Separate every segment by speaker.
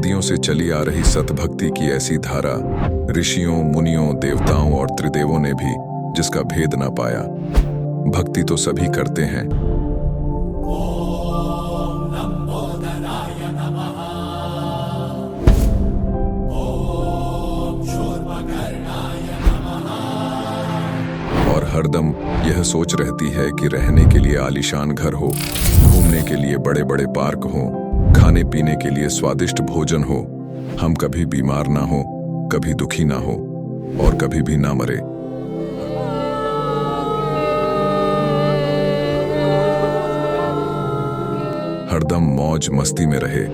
Speaker 1: सदियों से चली आ रही सतभक्ति की ऐसी धारा, ऋषियों, मुनियों, देवताओं और त्रिदेवों ने भी जिसका भेद ना पाया। भक्ति तो सभी करते हैं, और हरदम यह सोच रहती है कि रहने के लिए आलीशान घर हो, घूमने के लिए बड़े बड़े पार्क हो, खाने पीने के लिए स्वादिष्ट भोजन हो, हम कभी बीमार ना हो, कभी दुखी ना हो और कभी भी ना मरे। हरदम मौज मस्ती में रहे।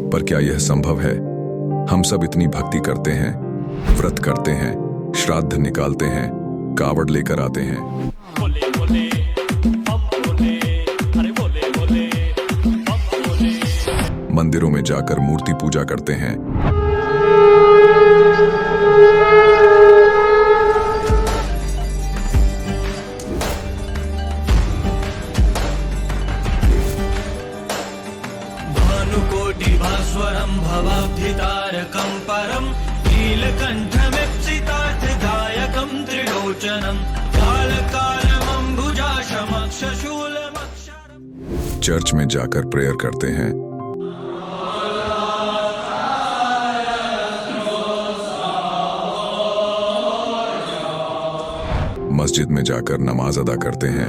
Speaker 1: पर क्या यह संभव है? हम सब इतनी भक्ति करते हैं, व्रत करते हैं, श्राद्ध निकालते हैं, कावड़ लेकर आते हैं, मंदिरों में जाकर मूर्ति पूजा करते हैं,
Speaker 2: भानुकोटिभास्वरं भवाब्धितारकं परं नीलकण्ठमीप्सितार्थदायकं त्रिलोचनं कालकालमम्बुजाशमक्षशूलमक्षरम्।
Speaker 1: चर्च में जाकर प्रेयर करते हैं, मस्जिद में जाकर नमाज अदा करते हैं,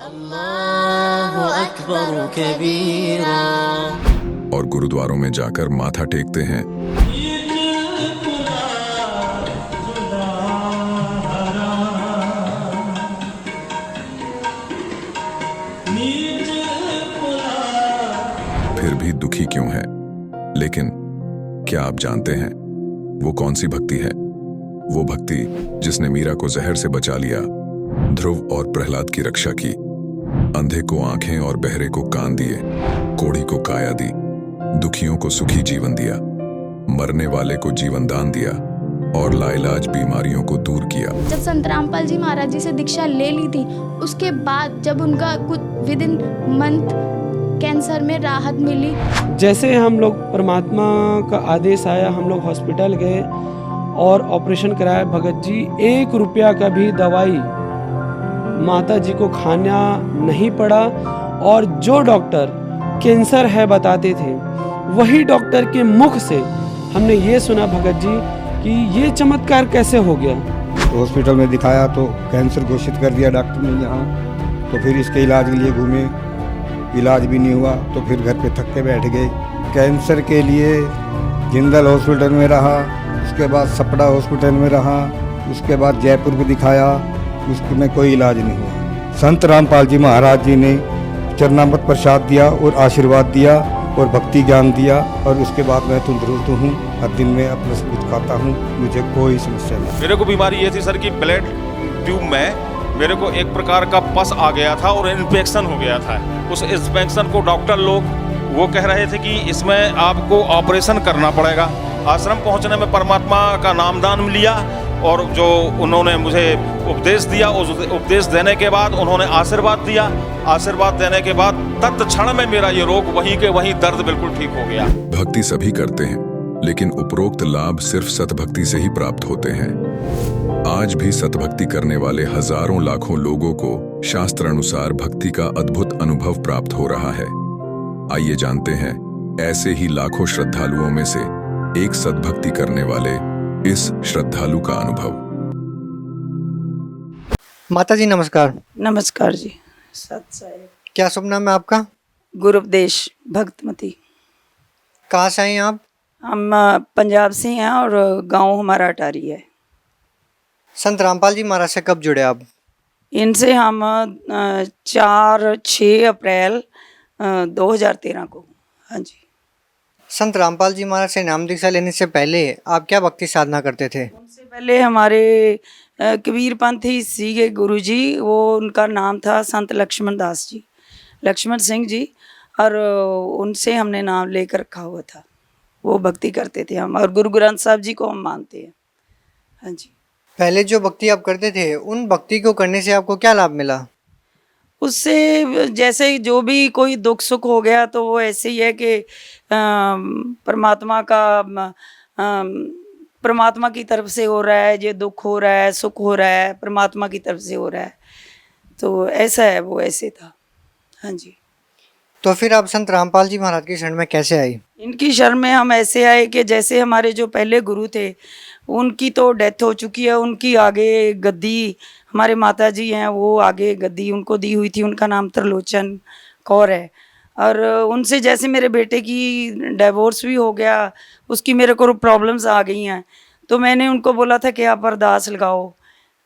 Speaker 3: अल्लाहु अकबर कबीरा,
Speaker 1: और गुरुद्वारों में जाकर माथा टेकते हैं, फिर भी दुखी क्यों है? लेकिन क्या आप जानते हैं वो कौन सी भक्ति है? वो भक्ति जिसने मीरा को जहर से बचा लिया, ध्रुव और प्रहलाद की रक्षा की, अंधे को आंखें और बहरे को कान दिए, कोढ़ी को काया दी, दुखियों को सुखी जीवन दिया, मरने वाले को जीवन दान दिया और लाइलाज बीमारियों को दूर किया।
Speaker 4: जब संत रामपाल जी महाराज जी से दीक्षा ले ली थी, उसके बाद जब उनका कुछ विद इन मंथ कैंसर में राहत मिली।
Speaker 5: जैसे हम लोग परमात्मा का आदेश आया, हम लोग हॉस्पिटल गए और ऑपरेशन कराया। भगत जी 1 रुपया का भी दवाई माता जी को खाना नहीं पड़ा, और जो डॉक्टर कैंसर है बताते थे, वही डॉक्टर के मुख से हमने ये सुना भगत जी कि ये चमत्कार कैसे हो गया।
Speaker 6: तो हॉस्पिटल में दिखाया तो कैंसर घोषित कर दिया डॉक्टर ने यहाँ। तो फिर इसके इलाज के लिए घूमे, इलाज भी नहीं हुआ, तो फिर घर पे थक के बैठ गए। कैंसर के लिए जिंदल हॉस्पिटल में रहा, उसके बाद सपड़ा हॉस्पिटल में रहा, उसके बाद जयपुर को दिखाया, उसमें कोई इलाज नहीं हुआ। संत रामपाल जी महाराज जी ने चरणामृत प्रसाद दिया और आशीर्वाद दिया और भक्ति ज्ञान दिया, और उसके बाद मैं तंदुरुस्त हूँ। हर दिन में अपना सब कुछ खाता हूँ, मुझे कोई समस्या नहीं।
Speaker 7: मेरे को बीमारी ये थी सर कि ब्लड ट्यूब में मेरे को एक प्रकार का पस आ गया था और इन्फेक्शन हो गया था। उस इन्फेक्शन को डॉक्टर लोग वो कह रहे थे कि इसमें आपको ऑपरेशन करना पड़ेगा। आश्रम पहुंचने में परमात्मा का नामदान लिया और जो उन्होंने मुझे उपदेश दिया, उस उपदेश देने के बाद उन्होंने आशीर्वाद दिया। आशीर्वाद देने के बाद तत्क्षण में मेरा ये रोग वहीं के वहीं दर्द बिल्कुल ठीक हो गया।
Speaker 1: भक्ति सभी करते हैं, लेकिन उपरोक्त लाभ सिर्फ सतभक्ति से ही प्राप्त होते हैं। आज भी सतभक्ति करने वाले हजारों लाखों लोगों को शास्त्र अनुसार भक्ति का अद्भुत अनुभव प्राप्त हो रहा है। आइए जानते हैं ऐसे ही लाखों श्रद्धालुओं में से एक सतभक्ति करने वाले इस श्रद्धालु का अनुभव।
Speaker 8: माता जी नमस्कार।
Speaker 9: नमस्कार जी। सत साहिब।
Speaker 8: क्या शुभ नाम है आपका?
Speaker 9: गुरुपदेश भक्तमती।
Speaker 8: कहाँ से हैं आप?
Speaker 9: हम पंजाब से हैं और गांव हमारा अटारी है।
Speaker 8: संत रामपाल जी महाराज से कब जुड़े आप?
Speaker 9: इनसे हम 4-6 अप्रैल 2013 को। हाँ जी।
Speaker 8: संत रामपाल जी महाराज से नाम दीक्षा लेने से पहले आप क्या भक्ति साधना करते थे?
Speaker 9: उनसे पहले हमारे कबीर पंथी सीगे गुरु जी, वो उनका नाम था संत लक्ष्मण दास जी, लक्ष्मण सिंह जी, और उनसे हमने नाम लेकर रखा हुआ था। वो भक्ति करते थे हम, और गुरु ग्रंथ साहब जी को हम मानते हैं। हाँ जी।
Speaker 8: पहले जो भक्ति आप करते थे उन भक्ति को करने से आपको क्या लाभ मिला?
Speaker 9: उससे जैसे जो भी कोई दुख सुख हो गया तो वो ऐसे ही है कि परमात्मा का परमात्मा की तरफ से हो रहा है, जो दुख हो रहा है सुख हो रहा है परमात्मा की तरफ से हो रहा है, तो ऐसा है, वो ऐसे था। हाँ जी।
Speaker 8: तो फिर आप संत रामपाल जी महाराज की शरण में कैसे आई?
Speaker 9: इनकी शरण में हम ऐसे आए कि जैसे हमारे जो पहले गुरु थे उनकी तो डेथ हो चुकी है, उनकी आगे गद्दी हमारे माता जी हैं, वो आगे गद्दी उनको दी हुई थी, उनका नाम त्रिलोचन कौर है। और उनसे जैसे मेरे बेटे की डिवोर्स भी हो गया, उसकी मेरे को प्रॉब्लम्स आ गई हैं, तो मैंने उनको बोला था कि आप अरदास लगाओ,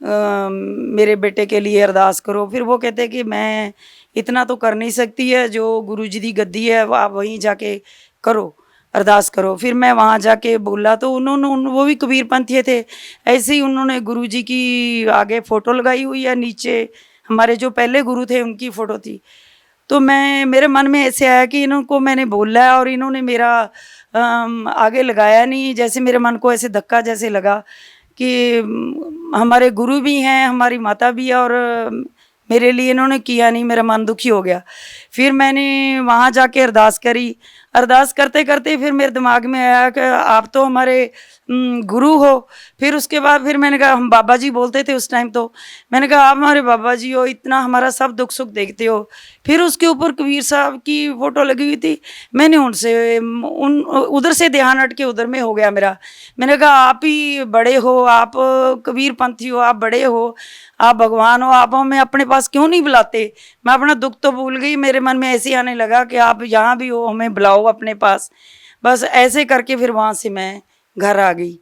Speaker 9: मेरे बेटे के लिए अरदास करो। फिर वो कहते कि मैं इतना तो कर नहीं सकती है, जो गुरु जी की गद्दी है आप वहीं जाके करो, अरदास करो। फिर मैं वहाँ जाके बोला तो उन्होंने, वो भी कबीर पंथी थे, ऐसे ही उन्होंने गुरु जी की आगे फ़ोटो लगाई हुई है, नीचे हमारे जो पहले गुरु थे उनकी फ़ोटो थी। तो मेरे मन में ऐसे आया कि इनको मैंने बोला है और इन्होंने मेरा आगे लगाया नहीं, जैसे मेरे मन को ऐसे धक्का जैसे लगा कि हमारे गुरु भी हैं, हमारी माता भी है, और मेरे लिए इन्होंने किया नहीं, मेरा मन दुखी हो गया। फिर मैंने वहाँ जाके अरदास करी, अरदास करते करते फिर मेरे दिमाग में आया कि आप तो हमारे गुरु हो। फिर उसके बाद फिर मैंने कहा, हम बाबा जी बोलते थे उस टाइम, तो मैंने कहा आप हमारे बाबा जी हो, इतना हमारा सब दुख सुख देखते हो। फिर उसके ऊपर कबीर साहब की फ़ोटो लगी हुई थी, मैंने उनसे उधर से ध्यान हट के उधर में हो गया मेरा। मैंने कहा आप ही बड़े हो, आप कबीर पंथी हो, आप बड़े हो, आप भगवान हो, आप हमें अपने पास क्यों नहीं बुलाते। मैं अपना दुख तो भूल गई, मेरे मन में ऐसे आने लगा कि आप यहाँ भी हो, हमें बुलाओ अपने पास। बस ऐसे करके फिर वहाँ से मैं घर आ गई।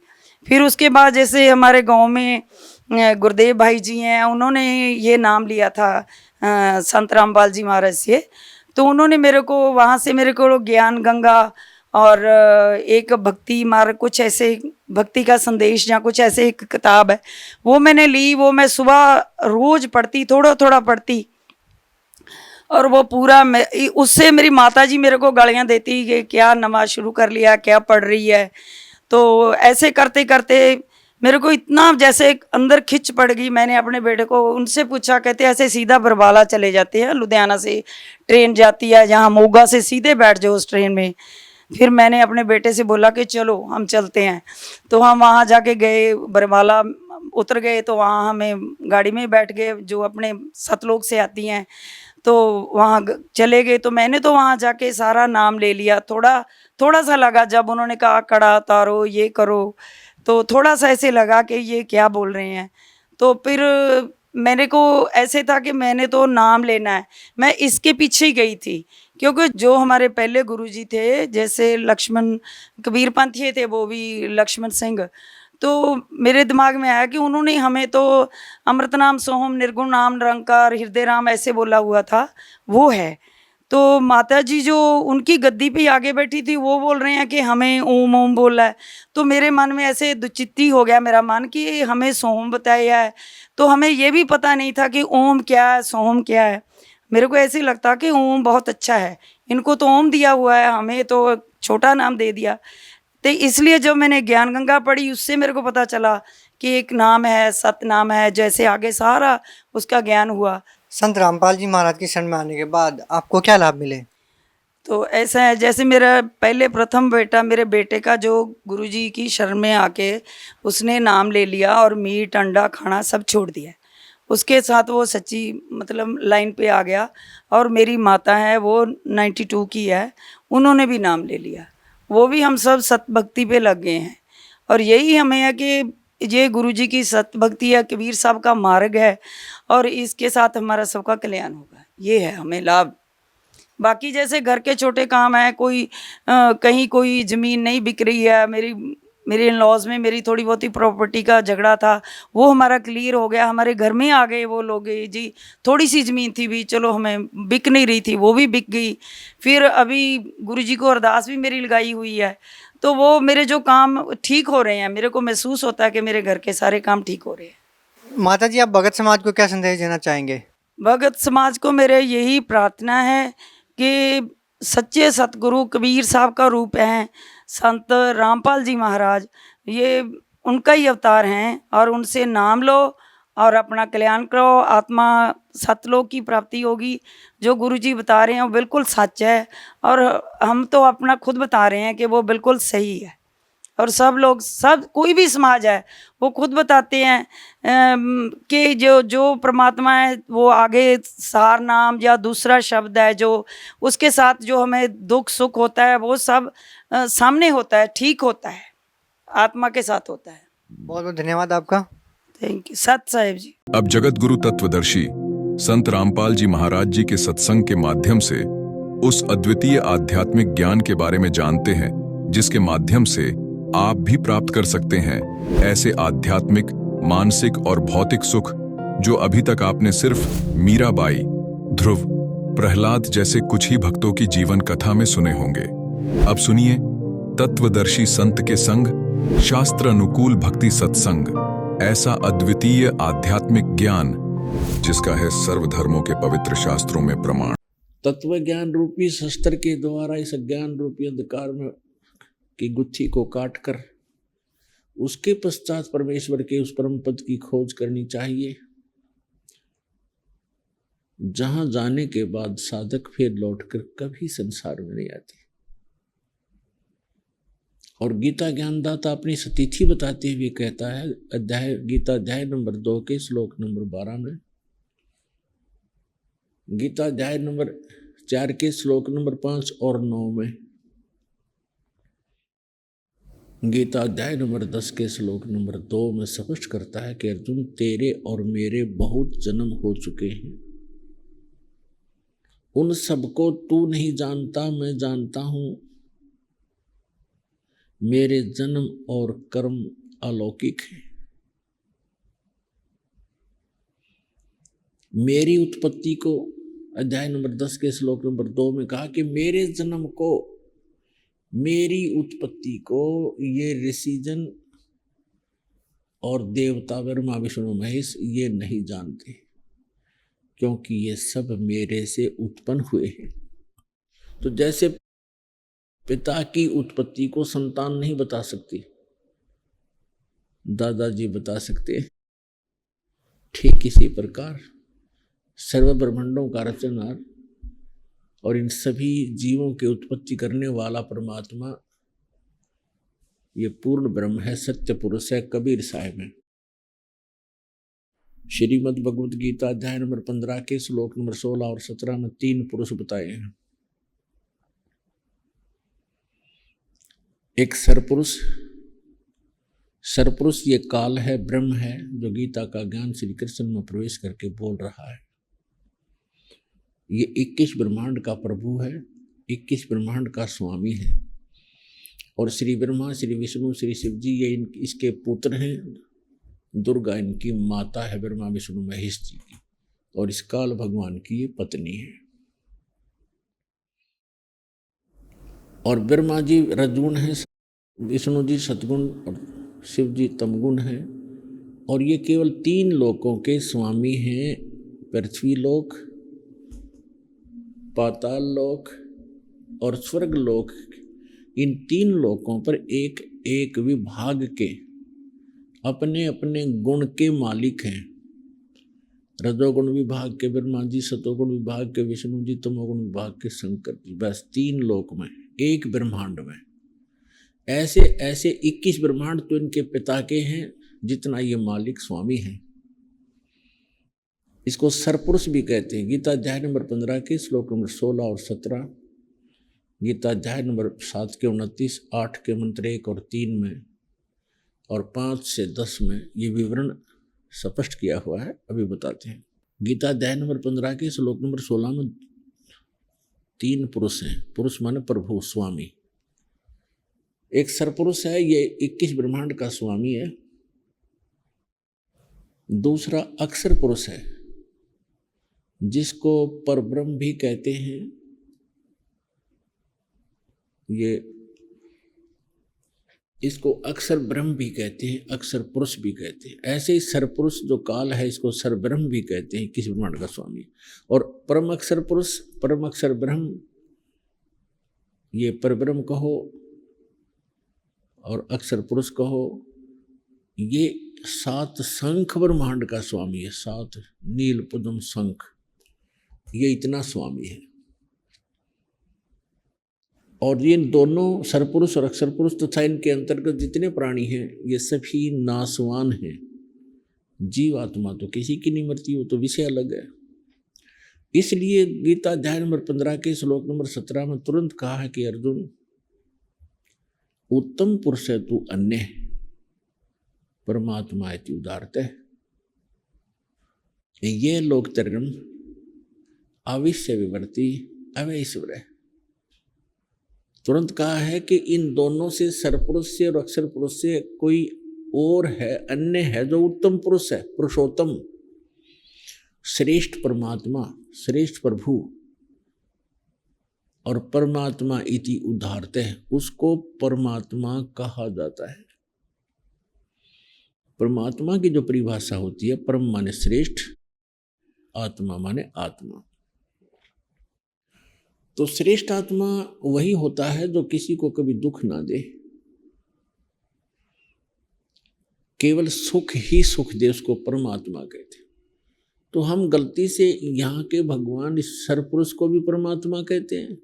Speaker 9: फिर उसके बाद जैसे हमारे गांव में गुरुदेव भाई जी हैं, उन्होंने ये नाम लिया था संत रामपाल जी महाराज से, तो उन्होंने मेरे को वहाँ से मेरे को ज्ञान गंगा और एक भक्ति मार्ग, कुछ ऐसे भक्ति का संदेश या कुछ ऐसे एक किताब है, वो मैंने ली। वो मैं सुबह रोज़ पढ़ती, थोड़ा थोड़ा पढ़ती, और वो पूरा उससे मेरी माता जी मेरे को गालियाँ देती कि क्या नमाज शुरू कर लिया, क्या पढ़ रही है। तो ऐसे करते करते मेरे को इतना जैसे अंदर खिंच पड़ गई। मैंने अपने बेटे को उनसे पूछा, कहते ऐसे सीधा बरवाला चले जाते हैं, लुधियाना से ट्रेन जाती है, जहाँ मोगा से सीधे बैठ जाओ उस ट्रेन में। फिर मैंने अपने बेटे से बोला कि चलो हम चलते हैं। तो हम वहाँ जाके गए, बरवाला उतर गए, तो वहाँ हमें गाड़ी में बैठ गए जो अपने सतलोक से आती हैं, तो वहाँ चले गए। तो मैंने तो वहाँ जाके सारा नाम ले लिया। थोड़ा सा लगा जब उन्होंने कहा कड़ा उतारो, ये करो, तो थोड़ा सा ऐसे लगा कि ये क्या बोल रहे हैं। तो फिर मेरे को ऐसे था कि मैंने तो नाम लेना है, मैं इसके पीछे ही गई थी। क्योंकि जो हमारे पहले गुरुजी थे, जैसे लक्ष्मण कबीर पंथी थे, वो भी लक्ष्मण सिंह, तो मेरे दिमाग में आया कि उन्होंने हमें तो अमृत नाम सोहम निर्गुण नाम निरंकार हृदय राम ऐसे बोला हुआ था, वो है। तो माता जी जो उनकी गद्दी पे आगे बैठी थी, वो बोल रहे हैं कि हमें ओम ओम बोला है। तो मेरे मन में ऐसे दुचित्ती हो गया मेरा मन कि हमें सोहम बताया है, तो हमें ये भी पता नहीं था कि ओम क्या है, सोहम क्या है। मेरे को ऐसे लगता कि ओम बहुत अच्छा है, इनको तो ओम दिया हुआ है, हमें तो छोटा नाम दे दिया। तो इसलिए जब मैंने ज्ञान गंगा पढ़ी, उससे मेरे को पता चला कि एक नाम है, सत नाम है, जैसे आगे सारा उसका ज्ञान हुआ।
Speaker 8: संत रामपाल जी महाराज की शरण में आने के बाद आपको क्या लाभ मिले?
Speaker 9: तो ऐसा है, जैसे मेरा पहले प्रथम बेटा, मेरे बेटे का जो गुरुजी की शरण में आके उसने नाम ले लिया और मीट अंडा खाना सब छोड़ दिया, उसके साथ वो सच्ची मतलब लाइन पे आ गया। और मेरी माता है वो 92 की है, उन्होंने भी नाम ले लिया, वो भी हम सब सत भक्ति पे लग गए हैं। और यही हमें है कि ये गुरुजी की सत भक्ति है, कबीर साहब का मार्ग है, और इसके साथ हमारा सबका कल्याण होगा, ये है हमें लाभ। बाकी जैसे घर के छोटे काम है, कोई कहीं कोई ज़मीन नहीं बिक रही है, मेरे इन लॉज में मेरी थोड़ी बहुत ही प्रॉपर्टी का झगड़ा था, वो हमारा क्लियर हो गया। हमारे घर में आ गए वो लोग जी, थोड़ी सी ज़मीन थी भी, चलो हमें बिक नहीं रही थी, वो भी बिक गई। फिर अभी गुरुजी को अरदास भी मेरी लगाई हुई है, तो वो मेरे जो काम ठीक हो रहे हैं, मेरे को महसूस होता है कि मेरे घर के सारे काम ठीक हो रहे हैं।
Speaker 8: माता जी, आप भगत समाज को क्या संदेश देना चाहेंगे?
Speaker 9: भगत समाज को मेरे यही प्रार्थना है कि सच्चे सतगुरु कबीर साहब का रूप हैं, संत रामपाल जी महाराज, ये उनका ही अवतार हैं। और उनसे नाम लो और अपना कल्याण करो, आत्मा सतलोक की प्राप्ति होगी। जो गुरु जी बता रहे हैं वो बिल्कुल सच है, और हम तो अपना खुद बता रहे हैं कि वो बिल्कुल सही है। और सब लोग, सब कोई भी समाज है, वो खुद बताते हैं कि जो परमात्मा है वो आगे सार नाम या दूसरा शब्द है जो उसके साथ जो हमें दुख सुख होता है वो सब सामने होता है, ठीक होता है, आत्मा के साथ होता है।
Speaker 8: बहुत बहुत धन्यवाद आपका।
Speaker 9: थैंक यू सत साहिब जी।
Speaker 1: अब जगत गुरु तत्वदर्शी संत रामपाल जी महाराज जी के सत्संग के माध्यम से उस अद्वितीय आध्यात्मिक ज्ञान के बारे में जानते हैं जिसके माध्यम से आप भी प्राप्त कर सकते हैं ऐसे आध्यात्मिक, मानसिक और भौतिक सुख जो अभी तक आपने सिर्फ मीराबाई, ध्रुव, प्रहलाद जैसे कुछ ही भक्तों की जीवन कथा में सुने होंगे। अब सुनिए तत्वदर्शी संत के संग शास्त्र अनुकूल भक्ति सत्संग, ऐसा अद्वितीय आध्यात्मिक ज्ञान जिसका है सर्वधर्मों के पवित्र शास्त्रों में प्रमाण।
Speaker 10: तत्व ज्ञान रूपी शस्त्र के द्वारा इस ज्ञान रूपी अंधकार में की गुत्थी को काटकर उसके पश्चात परमेश्वर के उस परम पद की खोज करनी चाहिए, जहां जाने के बाद साधक फिर लौटकर कभी संसार में नहीं आती। और गीता ज्ञानदाता अपनी सतिथि बताते हुए कहता है, गीता अध्याय नंबर 2 के श्लोक नंबर 12 में, गीता अध्याय नंबर 4 के श्लोक नंबर 5 और 9 में, गीता अध्याय नंबर 10 के श्लोक नंबर 2 में स्पष्ट करता है कि अर्जुन, तेरे और मेरे बहुत जन्म हो चुके हैं, उन सबको तू नहीं जानता, मैं जानता हूं। मेरे जन्म और कर्म अलौकिक हैं। मेरी उत्पत्ति को अध्याय नंबर 10 के श्लोक नंबर 2 में कहा कि मेरे जन्म को, मेरी उत्पत्ति को ये ऋषिजन और देवता ब्रह्मा विष्णु महेश ये नहीं जानते, क्योंकि ये सब मेरे से उत्पन्न हुए हैं। तो जैसे पिता की उत्पत्ति को संतान नहीं बता सकती, दादाजी बता सकते, ठीक इसी प्रकार सर्व ब्रह्मांडों का रचनहार और इन सभी जीवों की उत्पत्ति करने वाला परमात्मा ये पूर्ण ब्रह्म है, सत्य पुरुष है, कबीर साहिब है। श्रीमद् भगवद गीता अध्याय नंबर 15 के श्लोक नंबर 16 और 17 में 3 पुरुष बताए हैं। एक सरपुरुष, सरपुरुष ये काल है, ब्रह्म है, जो गीता का ज्ञान श्री कृष्ण में प्रवेश करके बोल रहा है। ये 21 ब्रह्मांड का प्रभु है, 21 ब्रह्मांड का स्वामी है। और श्री ब्रह्मा, श्री विष्णु, श्री शिव जी ये इसके पुत्र हैं। दुर्गा इनकी माता है, ब्रह्मा विष्णु महेश जी की, और इस काल भगवान की ये पत्नी है। और ब्रह्मा जी रजगुण है, विष्णु जी सतगुण और शिव जी तमगुण है। और ये केवल 3 लोकों के स्वामी हैं, पृथ्वी लोक, पाताल लोक और स्वर्ग लोक। इन 3 लोकों पर एक एक विभाग के अपने अपने गुण के मालिक हैं। रजोगुण विभाग के ब्रह्मा जी, सतोगुण विभाग के विष्णु जी, तमोगुण विभाग के शंकर जी। बस 3 लोक में, एक ब्रह्मांड में। ऐसे ऐसे 21 ब्रह्मांड तो इनके पिता के हैं, जितना ये मालिक स्वामी हैं। इसको सरपुरुष भी कहते हैं। गीता अध्याय नंबर 15 के श्लोक नंबर 16 और 17, गीता अध्याय नंबर 7 के 29, 8 के मंत्र 1 और 3 में और 5 से 10 में ये विवरण स्पष्ट किया हुआ है। अभी बताते हैं। गीता अध्याय नंबर 15 के श्लोक नंबर 16 में 3 पुरुष हैं। पुरुष माने प्रभु, स्वामी। एक सरपुरुष है, ये 21 ब्रह्मांड का स्वामी है। दूसरा अक्षर पुरुष है, जिसको परब्रह्म भी कहते हैं। ये इसको अक्षर ब्रह्म भी कहते हैं, अक्षर पुरुष भी कहते हैं। ऐसे ही सरपुरुष जो काल है, इसको सर ब्रह्म भी कहते हैं, किस ब्रह्मांड का स्वामी। और परम अक्षर पुरुष, परम अक्षर ब्रह्म, ये परब्रह्म कहो और अक्षर पुरुष कहो, ये 7 शंख ब्रह्मांड का स्वामी है। 7 नील पद्म शंख, ये इतना स्वामी है। और ये दोनों सरपुरुष और अक्षर पुरुष तथा इनके अंतर्गत जितने प्राणी हैं ये सभी नासवान हैं। जीव आत्मा तो किसी की नहीं मरती, वो तो विषय अलग है। इसलिए गीता अध्याय नंबर 15 के श्लोक नंबर 17 में तुरंत कहा है कि अर्जुन, उत्तम पुरुष है तू अन्य, परमात्मा इति उदारते। ये लोक तरगम अविश्य विवर्ती अवैश्वर है। तुरंत कहा है कि इन दोनों से सरपुरुष से और अक्षर पुरुष से कोई और है, अन्य है, जो उत्तम पुरुष है, पुरुषोत्तम, श्रेष्ठ परमात्मा, श्रेष्ठ प्रभु और परमात्मा इति उदारते हैं, उसको परमात्मा कहा जाता है। परमात्मा की जो परिभाषा होती है, परम माने श्रेष्ठ, आत्मा माने आत्मा। तो श्रेष्ठ आत्मा वही होता है जो किसी को कभी दुख ना दे, केवल सुख ही सुख दे, उसको परमात्मा कहते हैं। तो हम गलती से यहाँ के भगवान इस सरपुरुष को भी परमात्मा कहते हैं।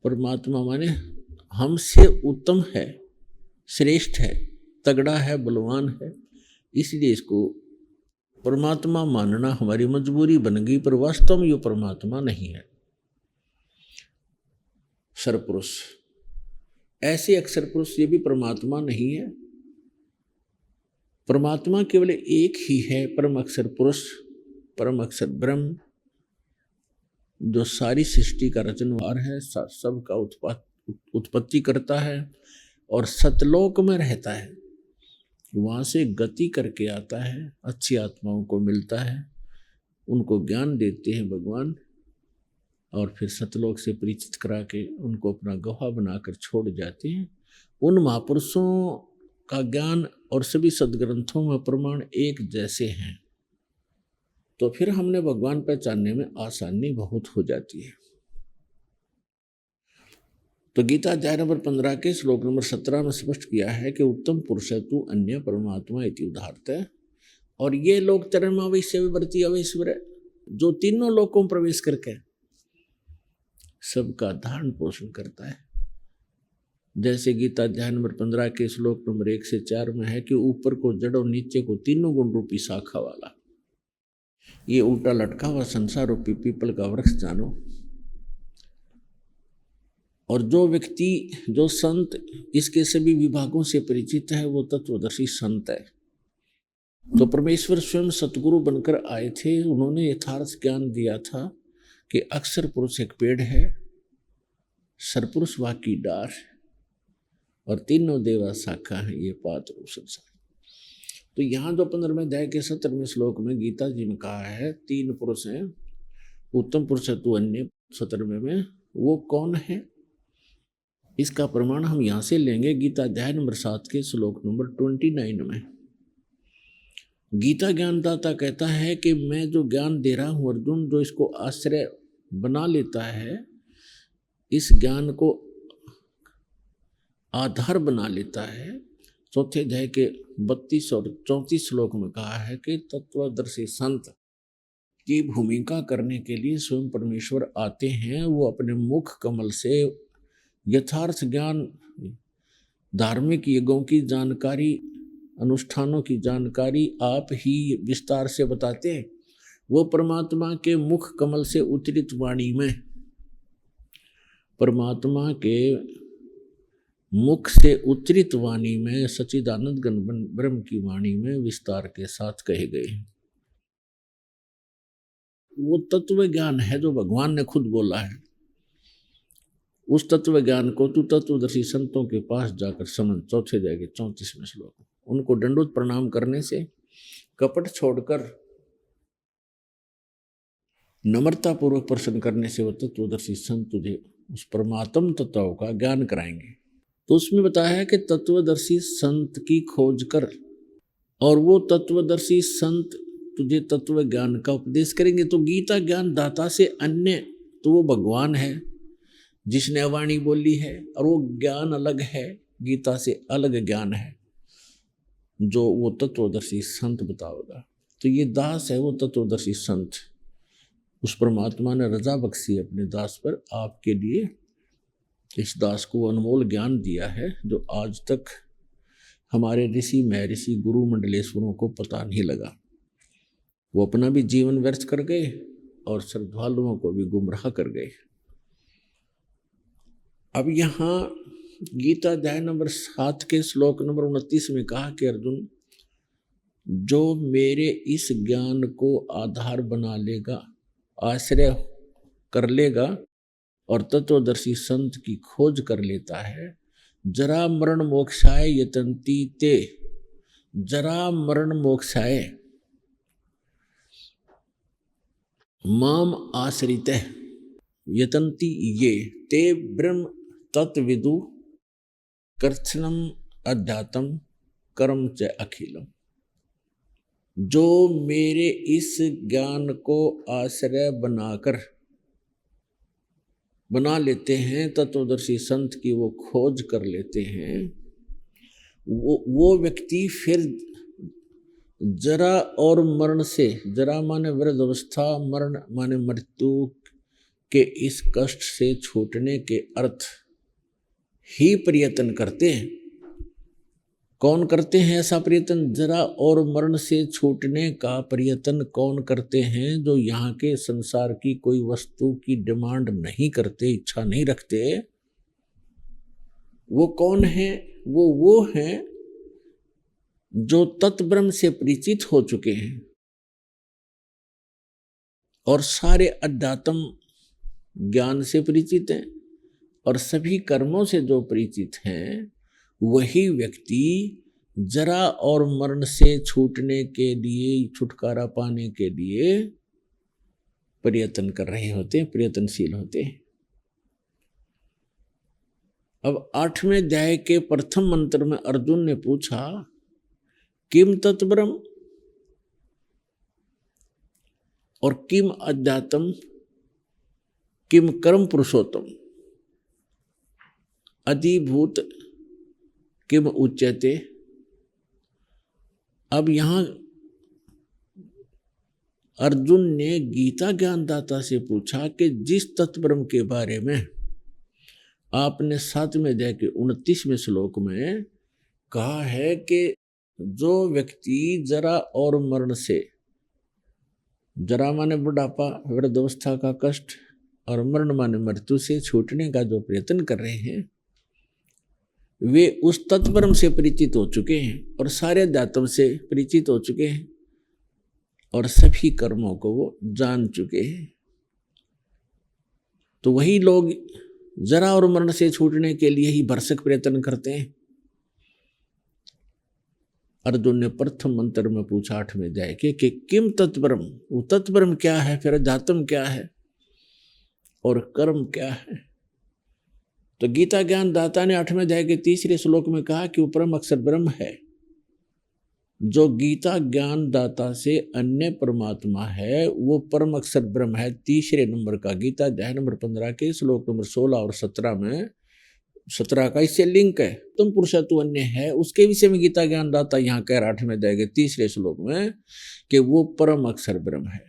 Speaker 10: परमात्मा माने हमसे उत्तम है, श्रेष्ठ है, तगड़ा है, बलवान है, इसलिए इसको परमात्मा मानना हमारी मजबूरी बन गई, पर वास्तव में ये परमात्मा नहीं है। सरपुरुष ऐसे अक्षर पुरुष ये भी परमात्मा नहीं है। परमात्मा केवल एक ही है, परम अक्षर पुरुष, परम अक्षर ब्रह्म, जो सारी सृष्टि का रचनहार है, सबका उत्पत्ति करता है और सतलोक में रहता है। वहाँ से गति करके आता है, अच्छी आत्माओं को मिलता है, उनको ज्ञान देते हैं भगवान, और फिर सतलोक से परिचित करा के उनको अपना गवाह बनाकर छोड़ जाते हैं। उन महापुरुषों का ज्ञान और सभी सदग्रंथों में प्रमाण एक जैसे हैं, तो फिर हमने भगवान पहचानने में आसानी बहुत हो जाती है। तो गीता अध्याय नंबर 15 के श्लोक नंबर 17 में स्पष्ट किया है कि उत्तम पुरुष है तू अन्य, परमात्मा इति उदारते। और ये लोग तरम अवश्य विवर्ती अवैश्वर, जो तीनों लोकों में प्रवेश करके सबका धारण पोषण करता है। जैसे गीता अध्याय नंबर 15 के श्लोक नंबर 1 से 4 में है कि ऊपर को जड़ और नीचे को तीनों गुण रूपी शाखा वाला ये उल्टा लटका हुआ संसार रूपी पीपल का वृक्ष जानो। और जो व्यक्ति, जो संत इसके सभी विभागों से परिचित है, वो तत्वदर्शी संत है। तो परमेश्वर स्वयं सतगुरु बनकर आए थे, उन्होंने यथार्थ ज्ञान दिया था कि अक्षर पुरुष एक पेड़ है, सरपुरुष वाकी डार, और तीनों देवा शाखा है ये पात रूप संसार। तो यहाँ जो 15वें अध्याय के 17वें श्लोक में गीता जी में कहा है 3 पुरुष हैं, उत्तम पुरुष है तू अन्य, 17वें में वो कौन है, इसका प्रमाण हम यहाँ से लेंगे गीता अध्याय नंबर 7 के श्लोक नंबर 29 में। गीता ज्ञानदाता कहता है कि मैं जो ज्ञान दे रहा हूँ अर्जुन, जो इसको आश्रय बना लेता है, इस ज्ञान को आधार बना लेता है, चौथे अध्याय के 32 और 34 श्लोक में कहा है कि तत्वदर्शी संत की भूमिका करने के लिए स्वयं परमेश्वर आते हैं। वो अपने मुख कमल से यथार्थ ज्ञान, धार्मिक यज्ञों की जानकारी, अनुष्ठानों की जानकारी आप ही विस्तार से बताते हैं। वो परमात्मा के मुख कमल से उतरित वाणी में, परमात्मा के मुख से उतरित वाणी में, सच्चिदानंद घन ब्रह्म की वाणी में विस्तार के साथ कहे गए। वो तत्व ज्ञान है जो भगवान ने खुद बोला है। उस तत्व ज्ञान को तू तत्वदर्शी संतों के पास जाकर समझ, चौथे अध्याय के 34वें श्लोक। उनको दंडोत प्रणाम करने से, कपट छोड़कर नम्रता पूर्वक प्रश्न करने से वो तत्वदर्शी संत तुझे उस परमात्म तत्व का ज्ञान कराएंगे। तो उसमें बताया है कि तत्वदर्शी संत की खोज कर, और वो तत्वदर्शी संत तुझे तत्व ज्ञान का उपदेश करेंगे। तो गीता ज्ञान दाता से अन्य तो वो भगवान है जिसने वाणी बोली है, और वो ज्ञान अलग है गीता से अलग ज्ञान है जो वो तत्वदर्शी संत बताओगा। तो ये दास है वो तत्वदर्शी संत। उस परमात्मा ने रजा बख्शी अपने दास पर, आपके लिए इस दास को अनमोल ज्ञान दिया है जो आज तक हमारे ऋषि महर्षि गुरु मंडलेश्वरों को पता नहीं लगा। वो अपना भी जीवन व्यर्थ कर गए और श्रद्धालुओं को भी गुमराह कर गए। अब यहाँ गीता अध्याय नंबर 7 के श्लोक नंबर 29 में कहा कि अर्जुन, जो मेरे इस ज्ञान को आधार बना लेगा, आश्रय कर लेगा और तत्वदर्शी संत की खोज कर लेता है, जरा मरण मोक्षाय यतन्ति ते, जरा मरण मोक्षाय माम आश्रित यतन्ति ये ते ब्रह्म तत्विदु कर्षणम अध्यात्म कर्म च अखिलम। जो मेरे इस ज्ञान को आश्रय बना लेते हैं, तत्वदर्शी संत की वो खोज कर लेते हैं, वो व्यक्ति फिर जरा और मरण से, जरा माने वृद्ध अवस्था, मरण माने मृत्यु के इस कष्ट से छूटने के अर्थ ही प्रयत्न करते हैं। कौन करते हैं ऐसा प्रयत्न? जरा और मरण से छूटने का प्रयत्न कौन करते हैं? जो यहाँ के संसार की कोई वस्तु की डिमांड नहीं करते, इच्छा नहीं रखते। वो कौन है? वो हैं जो तत्ब्रह्म से परिचित हो चुके हैं और सारे अध्यात्म ज्ञान से परिचित हैं और सभी कर्मों से जो परिचित हैं, वही व्यक्ति जरा और मरण से छूटने के लिए, छुटकारा पाने के लिए प्रयत्न कर रहे होते हैं, प्रयत्नशील होते हैं। अब 8वें अध्याय के प्रथम मंत्र में अर्जुन ने पूछा, किम तत्ब्रह्म और किम अध्यात्म किम कर्म पुरुषोत्तम अधिभूत किम उच्यते। अब यहां अर्जुन ने गीता ज्ञानदाता से पूछा कि जिस तत्ब्रह्म के बारे में आपने 7वें अध्याय के 29वें श्लोक में कहा है कि जो व्यक्ति जरा और मरण से, जरा माने बुढ़ापा, वृद्धावस्था का कष्ट और मरण माने मृत्यु से छूटने का जो प्रयत्न कर रहे हैं, वे उस तत्ब्रह्म से परिचित हो चुके हैं और सारे अध्यात्म से परिचित हो चुके हैं और सभी कर्मों को वो जान चुके हैं। तो वही लोग जरा और मरण से छूटने के लिए ही भरसक प्रयत्न करते हैं। अर्जुन ने प्रथम मंत्र में पूछा 8वें अध्याय के कि किम तत्ब्रह्म, वो तत्ब्रह्म क्या है, फिर अध्यात्म क्या है और कर्म क्या है। तो गीता ज्ञान दाता ने 8वें अध्याय के 3रे श्लोक में कहा कि वो परम अक्षर ब्रह्म है। जो गीता ज्ञान दाता से अन्य परमात्मा है वो परम अक्षर ब्रह्म है। 3रे नंबर का गीता अध्याय नंबर 15 के श्लोक नंबर 16 और 17 में, 17 का इससे लिंक है, तुम पुरुष तू अन्य है, उसके विषय में गीता ज्ञान दाता यहाँ कह रहा 8वें अध्याय के 3रे श्लोक में कि वो परम अक्षर ब्रह्म है,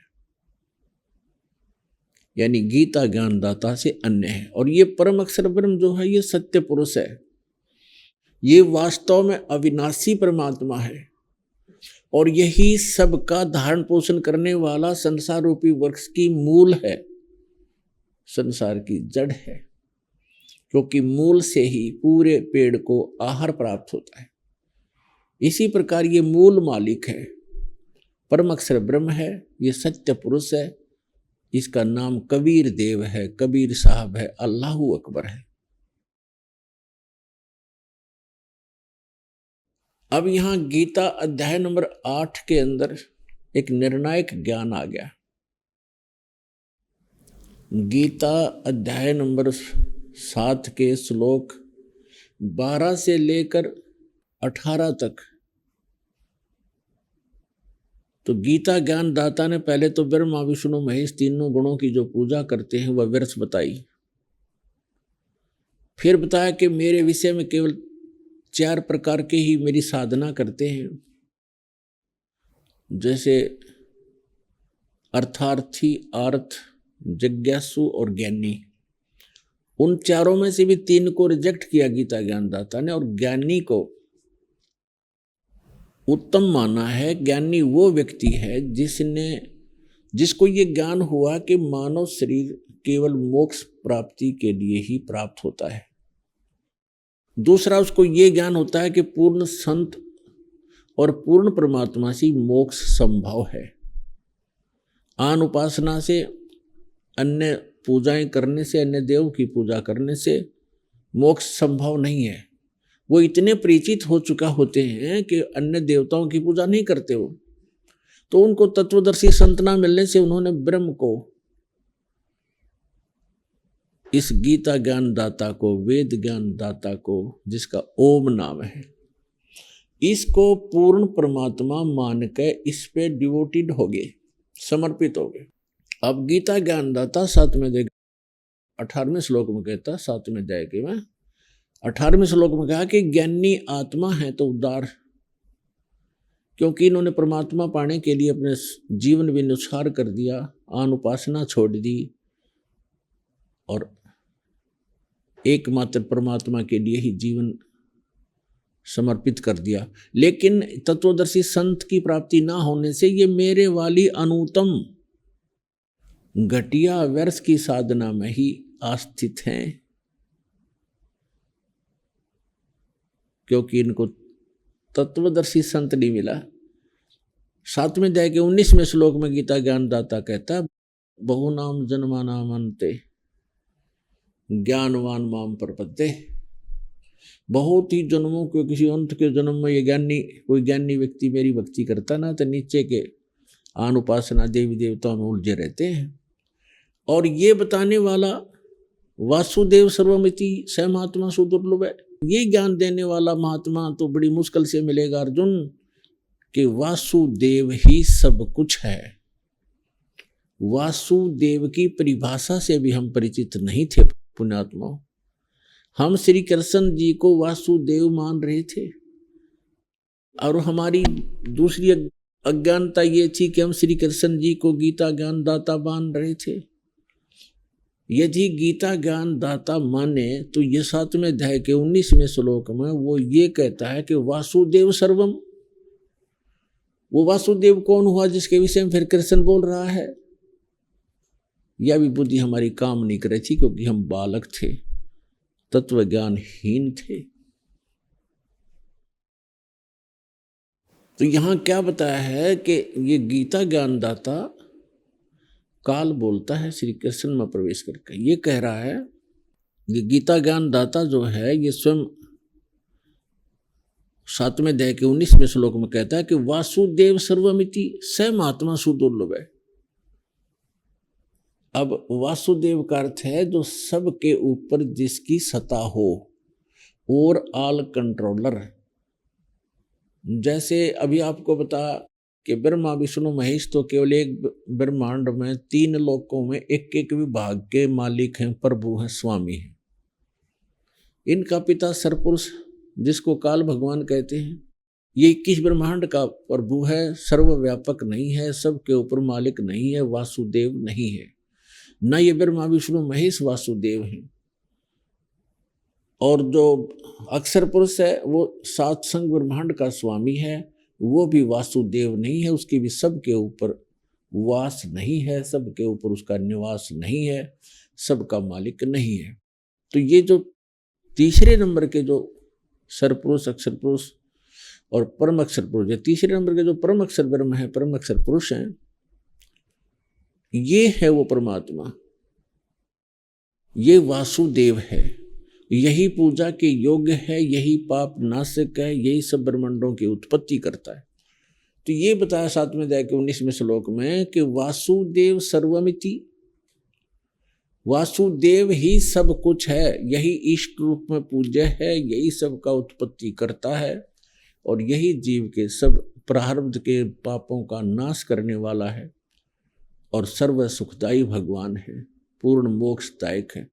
Speaker 10: यानी गीता ज्ञान दाता से अन्य है। और ये परम अक्षर ब्रह्म जो है ये सत्य पुरुष है, ये वास्तव में अविनाशी परमात्मा है और यही सबका धारण पोषण करने वाला संसार रूपी वृक्ष की मूल है, संसार की जड़ है, क्योंकि मूल से ही पूरे पेड़ को आहार प्राप्त होता है। इसी प्रकार ये मूल मालिक है, परम अक्षर ब्रह्म है, ये सत्य पुरुष है। इसका नाम कबीर देव है, कबीर साहब है, अल्लाहू अकबर है। अब यहां गीता अध्याय नंबर 8 के अंदर एक निर्णायक ज्ञान आ गया। गीता अध्याय नंबर 7 के श्लोक 12 से लेकर 18 तक तो गीता ज्ञान दाता ने पहले तो ब्रह्मा विष्णु महेश तीनों गुणों की जो पूजा करते हैं वह व्यर्थ बताई। फिर बताया कि मेरे विषय में केवल 4 प्रकार के ही मेरी साधना करते हैं, जैसे अर्थार्थी, अर्थ, जिज्ञासु और ज्ञानी। उन चारों में से भी 3 को रिजेक्ट किया गीता ज्ञानदाता ने और ज्ञानी को उत्तम माना है। ज्ञानी वो व्यक्ति है जिसको ये ज्ञान हुआ कि मानव शरीर केवल मोक्ष प्राप्ति के लिए ही प्राप्त होता है। दूसरा, उसको ये ज्ञान होता है कि पूर्ण संत और पूर्ण परमात्मा से मोक्ष संभव है। आन उपासना से, अन्य पूजाएं करने से, अन्य देव की पूजा करने से मोक्ष संभव नहीं है। वो इतने परिचित हो चुका होते हैं कि अन्य देवताओं की पूजा नहीं करते हो, तो उनको तत्वदर्शी संत ना मिलने से उन्होंने ब्रह्म को, इस गीता ज्ञान दाता को, वेद ज्ञान दाता को, जिसका ओम नाम है, इसको पूर्ण परमात्मा मान के इस पे डिवोटेड हो गए, समर्पित हो गए। अब गीता ज्ञान दाता 7वें अध्याय 18वें श्लोक में कहता, 7वें अध्याय के में 18वें श्लोक में कहा कि ज्ञानी आत्मा है तो उदार, क्योंकि इन्होंने परमात्मा पाने के लिए अपने जीवन भी नुस्खार कर दिया, आन उपासना छोड़ दी और एकमात्र परमात्मा के लिए ही जीवन समर्पित कर दिया। लेकिन तत्वदर्शी संत की प्राप्ति ना होने से ये मेरे वाली अनुत्तम घटिया व्यर्थ की साधना में ही आस्थित हैं, क्योंकि इनको तत्वदर्शी संत नहीं मिला। 7वें अध्याय के 19वें श्लोक में गीता ज्ञानदाता कहता, बहुनाम जन्मानाम अन्ते ज्ञानवान माम प्रपद्ये। बहुत ही जन्मों के किसी अंत के जन्म में ये कोई ज्ञानी व्यक्ति मेरी भक्ति करता ना, तो नीचे के आन उपासना देवी देवताओं में उलझे रहते हैं। और ये बताने वाला वासुदेव सर्वमिति स महात्मा सुदुर्लभ है, ये ज्ञान देने वाला महात्मा तो बड़ी मुश्किल से मिलेगा अर्जुन, कि वासुदेव ही सब कुछ है। वासुदेव की परिभाषा से भी हम परिचित नहीं थे पुण्यात्माओं। हम श्री कृष्ण जी को वासुदेव मान रहे थे, और हमारी दूसरी अज्ञानता ये थी कि हम श्री कृष्ण जी को गीता ज्ञान दाता मान रहे थे। यदि गीता ज्ञान दाता माने तो ये 7वें अध्याय के 19वें श्लोक में वो ये कहता है कि वासुदेव सर्वम। वो वासुदेव कौन हुआ जिसके विषय में फिर कृष्ण बोल रहा है? यह भी बुद्धि हमारी काम नहीं कर रही थी, क्योंकि हम बालक थे, तत्व ज्ञानहीन थे। तो यहां क्या बताया है कि ये गीता ज्ञानदाता काल बोलता है श्री कृष्ण में प्रवेश करके। ये कह रहा है, ये गीता ज्ञानदाता जो है ये स्वयं 7वें अध्याय के 19वें श्लोक में कहता है कि वासुदेव सर्वमिति स महात्मा सुदुर्लभ है। अब वासुदेव का अर्थ है जो सबके ऊपर जिसकी सत्ता हो, और ऑल कंट्रोलर। जैसे अभी आपको बता कि ब्रह्मा विष्णु महेश तो केवल एक ब्रह्मांड में 3 लोकों में एक विभाग के मालिक हैं, प्रभु हैं, स्वामी हैं। इनका पिता सरपुरुष जिसको काल भगवान कहते हैं, ये 21 ब्रह्मांड का प्रभु है, सर्वव्यापक नहीं है, सबके ऊपर मालिक नहीं है, वासुदेव नहीं है। न ये ब्रह्मा विष्णु महेश वासुदेव हैं। और जो अक्षर पुरुष है वो 7 संग ब्रह्मांड का स्वामी है, वो भी वासुदेव नहीं है, उसकी भी सबके ऊपर वास नहीं है, सबके ऊपर उसका निवास नहीं है, सबका मालिक नहीं है। तो ये जो तीसरे नंबर के जो सरपुरुष, अक्षर पुरुष और परम अक्षर पुरुष, ये तीसरे नंबर के जो परम अक्षर ब्रह्म है, परम अक्षर पुरुष हैं, ये है वो परमात्मा, ये वासुदेव है। यही पूजा के योग्य है, यही पाप नाशक है, यही सब ब्रह्मांडों की उत्पत्ति करता है। तो ये बताया 7वें अध्याय के 19वें श्लोक में कि वासुदेव सर्वमिति, वासुदेव ही सब कुछ है, यही इष्ट रूप में पूज्य है, यही सब का उत्पत्ति करता है, और यही जीव के सब प्रारब्ध के पापों का नाश करने वाला है, और सर्व सुखदायी भगवान है, पूर्ण मोक्षदायक है।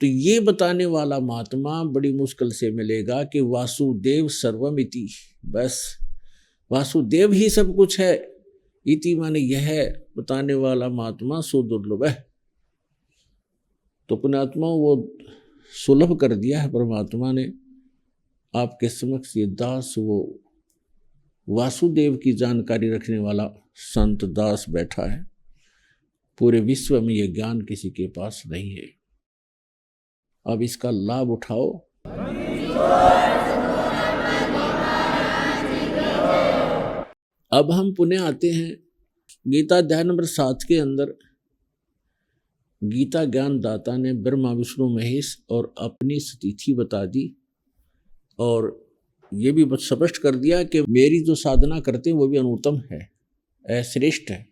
Speaker 10: तो ये बताने वाला महात्मा बड़ी मुश्किल से मिलेगा कि वासुदेव सर्वमिति, बस वासुदेव ही सब कुछ है। इति माने यह बताने वाला महात्मा सुदुर्लभ है। तो पुण्यात्मा वो सुलभ कर दिया है परमात्मा ने आपके समक्ष। ये दास वो वासुदेव की जानकारी रखने वाला संत दास बैठा है। पूरे विश्व में ये ज्ञान किसी के पास नहीं है। अब इसका लाभ उठाओ। अब हम पुनः आते हैं गीता अध्याय नंबर 7 के अंदर। गीता ज्ञान दाता ने ब्रह्मा विष्णु महेश और अपनी स्थिति बता दी और ये भी स्पष्ट कर दिया कि मेरी जो साधना करते हैं वो भी अनुत्तम है, श्रेष्ठ है।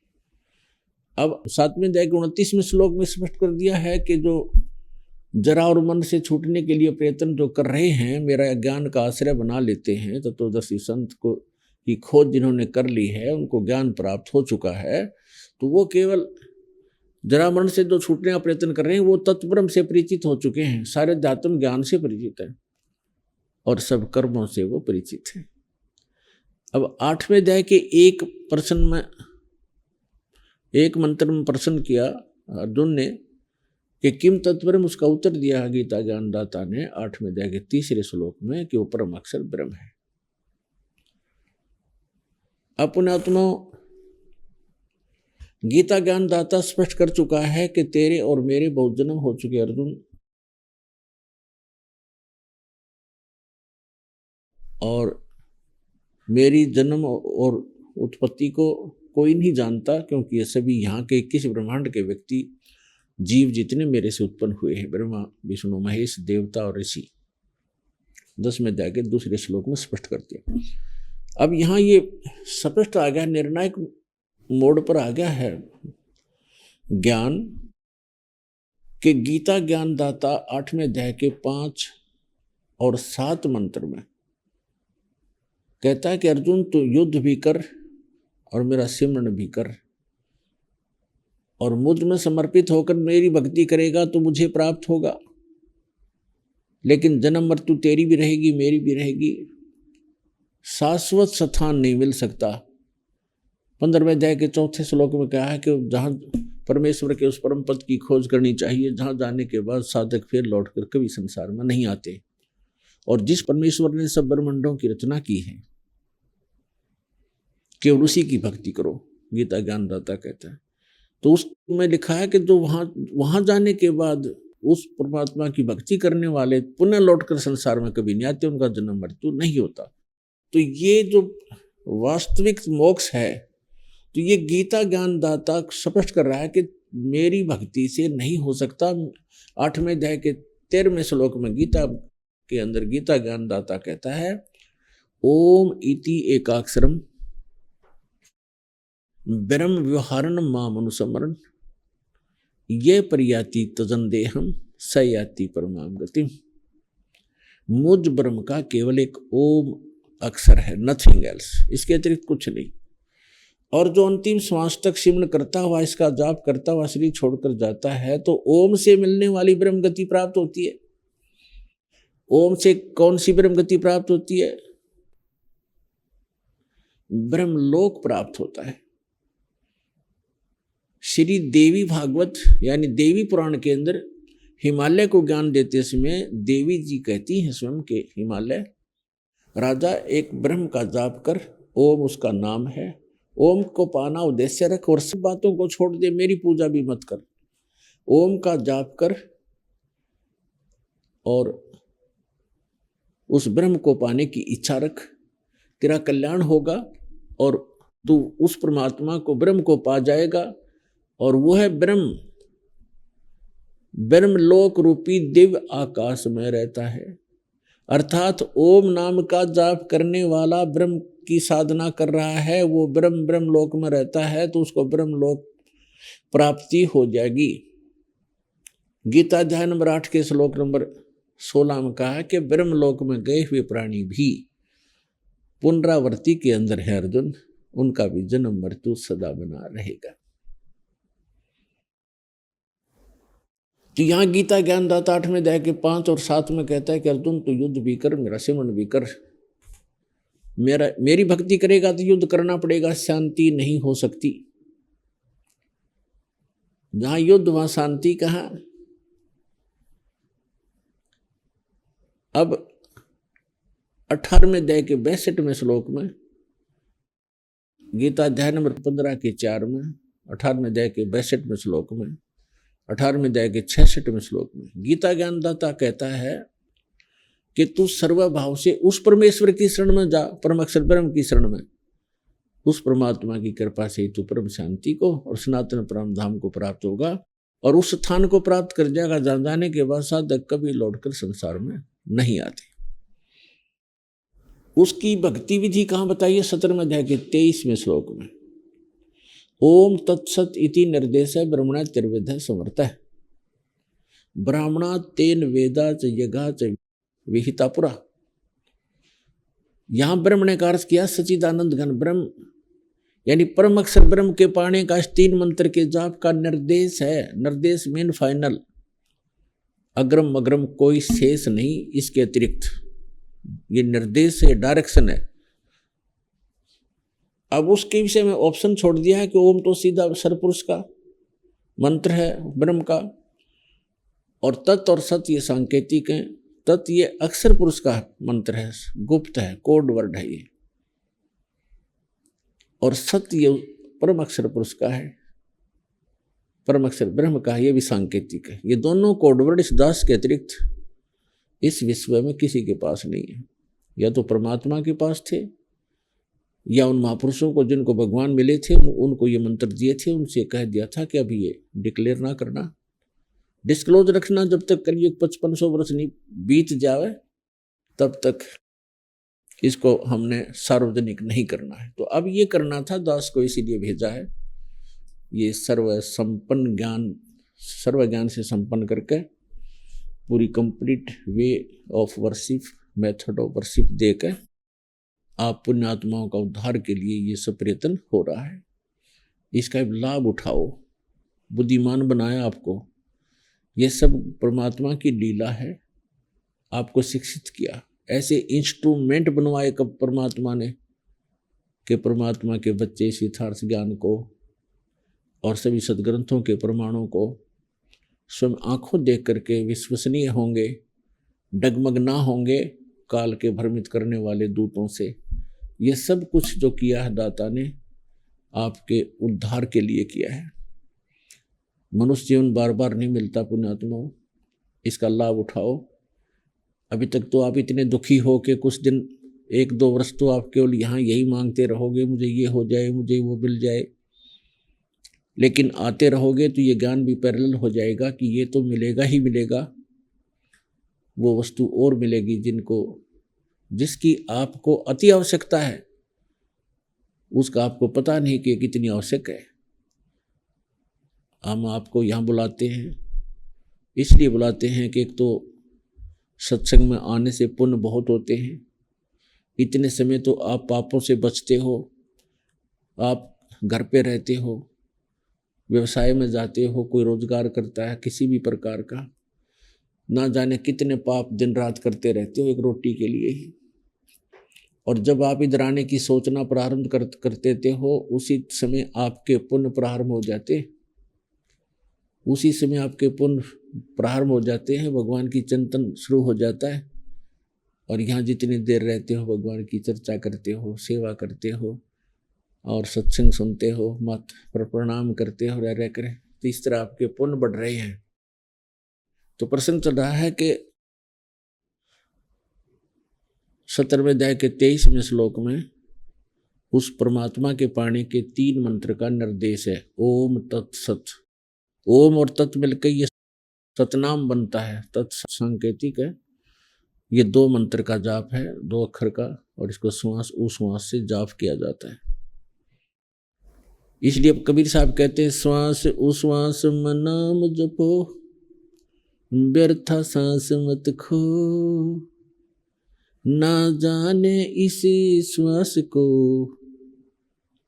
Speaker 10: अब 7वें अध्याय के 29वें श्लोक में स्पष्ट कर दिया है कि जो जरा और मन से छूटने के लिए प्रयत्न जो कर रहे हैं, मेरा ज्ञान का आश्रय बना लेते हैं, तत्वदर्शी संत को की खोज जिन्होंने कर ली है, उनको ज्ञान प्राप्त हो चुका है, तो वो केवल जरा मन से जो छूटने का प्रयत्न कर रहे हैं वो तत्ब्रह्म से परिचित हो चुके हैं, सारे अध्यात्म ज्ञान से परिचित है और सब कर्मों से वो परिचित है। अब 8वें अध्याय के एक प्रश्न में, एक मंत्र में प्रश्न किया अर्जुन ने कि किम तत्ब्रह्म, उसका उत्तर दिया गीता ज्ञानदाता ने 8वें अध्याय के 3रे श्लोक में कि वो परम अक्षर ब्रह्म है। अपनात्मा गीता ज्ञानदाता स्पष्ट कर चुका है कि तेरे और मेरे बहुत जन्म हो चुके अर्जुन, और मेरी जन्म और उत्पत्ति को कोई नहीं जानता, क्योंकि ये सभी यहाँ के 21 ब्रह्मांड के व्यक्ति जीव जितने मेरे से उत्पन्न हुए हैं, ब्रह्मा विष्णु महेश देवता और ऋषि। 10वें अध्याय के 2रे श्लोक में स्पष्ट करते हैं। अब यहाँ ये स्पष्ट आ गया, निर्णायक मोड़ पर आ गया है ज्ञान के गीता ज्ञानदाता 8वें अध्याय के 5 और 7 मंत्र में कहता है कि अर्जुन तू युद्ध भी कर और मेरा सिमरन भी कर, और मुझ में समर्पित होकर मेरी भक्ति करेगा तो मुझे प्राप्त होगा, लेकिन जन्म मृत्यु तेरी भी रहेगी मेरी भी रहेगी, शाश्वत स्थान नहीं मिल सकता। 15वें अध्याय के 4थे श्लोक में कहा है कि जहाँ परमेश्वर के उस परम पद की खोज करनी चाहिए जहाँ जाने के बाद साधक फिर लौटकर कभी संसार में नहीं आते, और जिस परमेश्वर ने सब ब्रह्मांडों की रचना की है केवल उसी की भक्ति करो, गीता ज्ञानदाता कहता है। तो उसमें लिखा है कि जो वहां जाने के बाद उस परमात्मा की भक्ति करने वाले पुनः लौटकर संसार में कभी नहीं आते, उनका जन्म मृत्यु नहीं होता। तो ये जो वास्तविक मोक्ष है, तो ये गीता ज्ञानदाता स्पष्ट कर रहा है कि मेरी भक्ति से नहीं हो सकता। 8वें अध्याय के 13वें श्लोक में गीता के अंदर गीता ज्ञानदाता कहता है ओम इति एकाक्षरम ब्रह्म व्यवहारण माम अनुसमरण ये परियाति तजंदेहम सयाति परमाम गतिम। मुझ ब्रह्म का केवल एक ओम अक्षर है, नथिंग एल्स, इसके अतिरिक्त कुछ नहीं। और जो अंतिम श्वास तक सिमरन करता हुआ, इसका जाप करता हुआ शरीर छोड़कर जाता है तो ओम से मिलने वाली ब्रह्म गति प्राप्त होती है। ओम से कौन सी ब्रह्म गति प्राप्त होती है? ब्रह्मलोक प्राप्त होता है। श्री देवी भागवत यानी देवी पुराण के अंदर हिमालय को ज्ञान देते समय देवी जी कहती हैं स्वयं के हिमालय राजा एक ब्रह्म का जाप कर, ओम उसका नाम है, ओम को पाना उद्देश्य रख और सब बातों को छोड़ दे, मेरी पूजा भी मत कर, ओम का जाप कर और उस ब्रह्म को पाने की इच्छा रख, तेरा कल्याण होगा और तू उस परमात्मा को ब्रह्म को पा जाएगा। और वो है ब्रह्म, ब्रह्मलोक रूपी दिव्य आकाश में रहता है। अर्थात ओम नाम का जाप करने वाला ब्रह्म की साधना कर रहा है, वो ब्रह्मलोक में रहता है, तो उसको ब्रह्मलोक प्राप्ति हो जाएगी। गीता अध्याय नंबर 8 के श्लोक नंबर 16 में कहा है कि ब्रह्मलोक में गए हुए प्राणी भी पुनरावृत्ति के अंदर है अर्जुन, उनका भी जन्म मृत्यु सदा बना रहेगा। तो यहाँ गीता ज्ञानदाता 8वें अध्याय के 5 और 7 में कहता है कि अर्जुन तू युद्ध भी कर, मेरा सिमरन भी कर। मेरी भक्ति करेगा तो युद्ध करना पड़ेगा, शांति नहीं हो सकती। जहां युद्ध वहां शांति कहाँ। अब 18वें अध्याय के 62वें श्लोक में, गीता अध्याय नंबर 15 के 4 में, 18वें अध्याय के 62वें श्लोक में, 18वें अध्याय के 66वें श्लोक में गीता ज्ञानदाता कहता है कि तू सर्वभाव से उस परमेश्वर की शरण में जा, परम अक्षर ब्रह्म की शरण में। उस परमात्मा की कृपा से तू परम शांति को और सनातन परम धाम को प्राप्त होगा, और उस स्थान को प्राप्त कर जाएगा जहां जाने के बाद साधक कभी लौटकर संसार में नहीं आते। उसकी भक्ति विधि कहाँ बताइए? 17वें अध्याय के 23वें श्लोक में, ओम तत्सत इति निर्देश ब्रह्मणा तिर्वेद समर्थ है, ब्राह्मणा तेन वेदा च यज्ञा च विहिता पुरा। यहां ब्रह्म ने का अर्थ किया सचिदानंद घन ब्रह्म, यानी परम अक्षर ब्रह्म के पाने का 3 मंत्र के जाप का निर्देश है। निर्देश मीन फाइनल, अग्रम अग्रम कोई शेष नहीं इसके अतिरिक्त। ये निर्देश है, डायरेक्शन है। अब उसके विषय में ऑप्शन छोड़ दिया है कि ओम तो सीधा सरपुरुष का मंत्र है ब्रह्म का, और तत् और सत ये सांकेतिक है। तत् ये अक्षर पुरुष का मंत्र है, गुप्त है, कोड वर्ड है ये, और सत्य ये परम अक्षर पुरुष का है, परम अक्षर ब्रह्म का है, ये भी सांकेतिक है। ये दोनों कोड वर्ड इस दास के अतिरिक्त इस विश्व में किसी के पास नहीं है। या तो परमात्मा के पास थे, या उन महापुरुषों को जिनको भगवान मिले थे उनको ये मंत्र दिए थे, उनसे कह दिया था कि अभी ये डिक्लेयर ना करना, डिस्क्लोज रखना, जब तक कलयुग 5500 वर्ष नहीं बीत जावे तब तक इसको हमने सार्वजनिक नहीं करना है। तो अब ये करना था, दास को इसीलिए भेजा है। ये सर्व ज्ञान से संपन्न करके पूरी complete way of worship, method of worship देकर आप पुण्यात्माओं का उद्धार के लिए ये सब प्रयत्न हो रहा है। इसका लाभ उठाओ, बुद्धिमान बनाया आपको। ये सब परमात्मा की लीला है, आपको शिक्षित किया, ऐसे इंस्ट्रूमेंट बनवाए कब परमात्मा ने कि परमात्मा के बच्चे इस यथार्थ ज्ञान को और सभी सदग्रंथों के प्रमाणों को स्वयं आंखों देख करके विश्वसनीय होंगे, डगमग ना होंगे काल के भ्रमित करने वाले दूतों से। ये सब कुछ जो किया है दाता ने आपके उद्धार के लिए किया है। मनुष्य जीवन बार बार नहीं मिलता पुण्यात्माओं, इसका लाभ उठाओ। अभी तक तो आप इतने दुखी हो के कुछ दिन 1-2 वर्ष तो आप केवल यहाँ यही मांगते रहोगे, मुझे ये हो जाए, मुझे वो मिल जाए। लेकिन आते रहोगे तो ये ज्ञान भी पैरेलल हो जाएगा कि ये तो मिलेगा ही मिलेगा, वो वस्तु और मिलेगी जिसकी आपको अति आवश्यकता है, उसका आपको पता नहीं कि कितनी आवश्यक है। हम आपको यहाँ बुलाते हैं, इसलिए बुलाते हैं कि एक तो सत्संग में आने से पुण्य बहुत होते हैं। इतने समय तो आप पापों से बचते हो, आप घर पे रहते हो, व्यवसाय में जाते हो, कोई रोजगार करता है किसी भी प्रकार का, ना जाने कितने पाप दिन रात करते रहते हो एक रोटी के लिए ही। और जब आप इधर आने की सोचना प्रारंभ करते हो, उसी समय आपके पुण्य प्रारंभ हो जाते, उसी समय आपके पुण्य प्रारंभ हो जाते हैं, भगवान की चिंतन शुरू हो जाता है। और यहाँ जितनी देर रहते हो भगवान की चर्चा करते हो, सेवा करते हो और सत्संग सुनते हो, मत पर प्रणाम करते हो, रह कर, तो इस तरह आपके पुण्य बढ़ रहे हैं। तो प्रसंग चल रहा है कि 17वें अध्याय के 23वें श्लोक में उस परमात्मा के पाने के 3 मंत्र का निर्देश है। ओम तत्सत। ओम और तत् मिलकर ये सतनाम बनता है। तत् सांकेतिक है, ये 2 मंत्र का जाप है, 2 अक्षर का, और इसको श्वास उश्वास से जाप किया जाता है। इसलिए कबीर साहब कहते हैं, श्वास उश्वास मन नाम जपो, व्यर्था सांस मत खो, ना जाने इसी श्वास को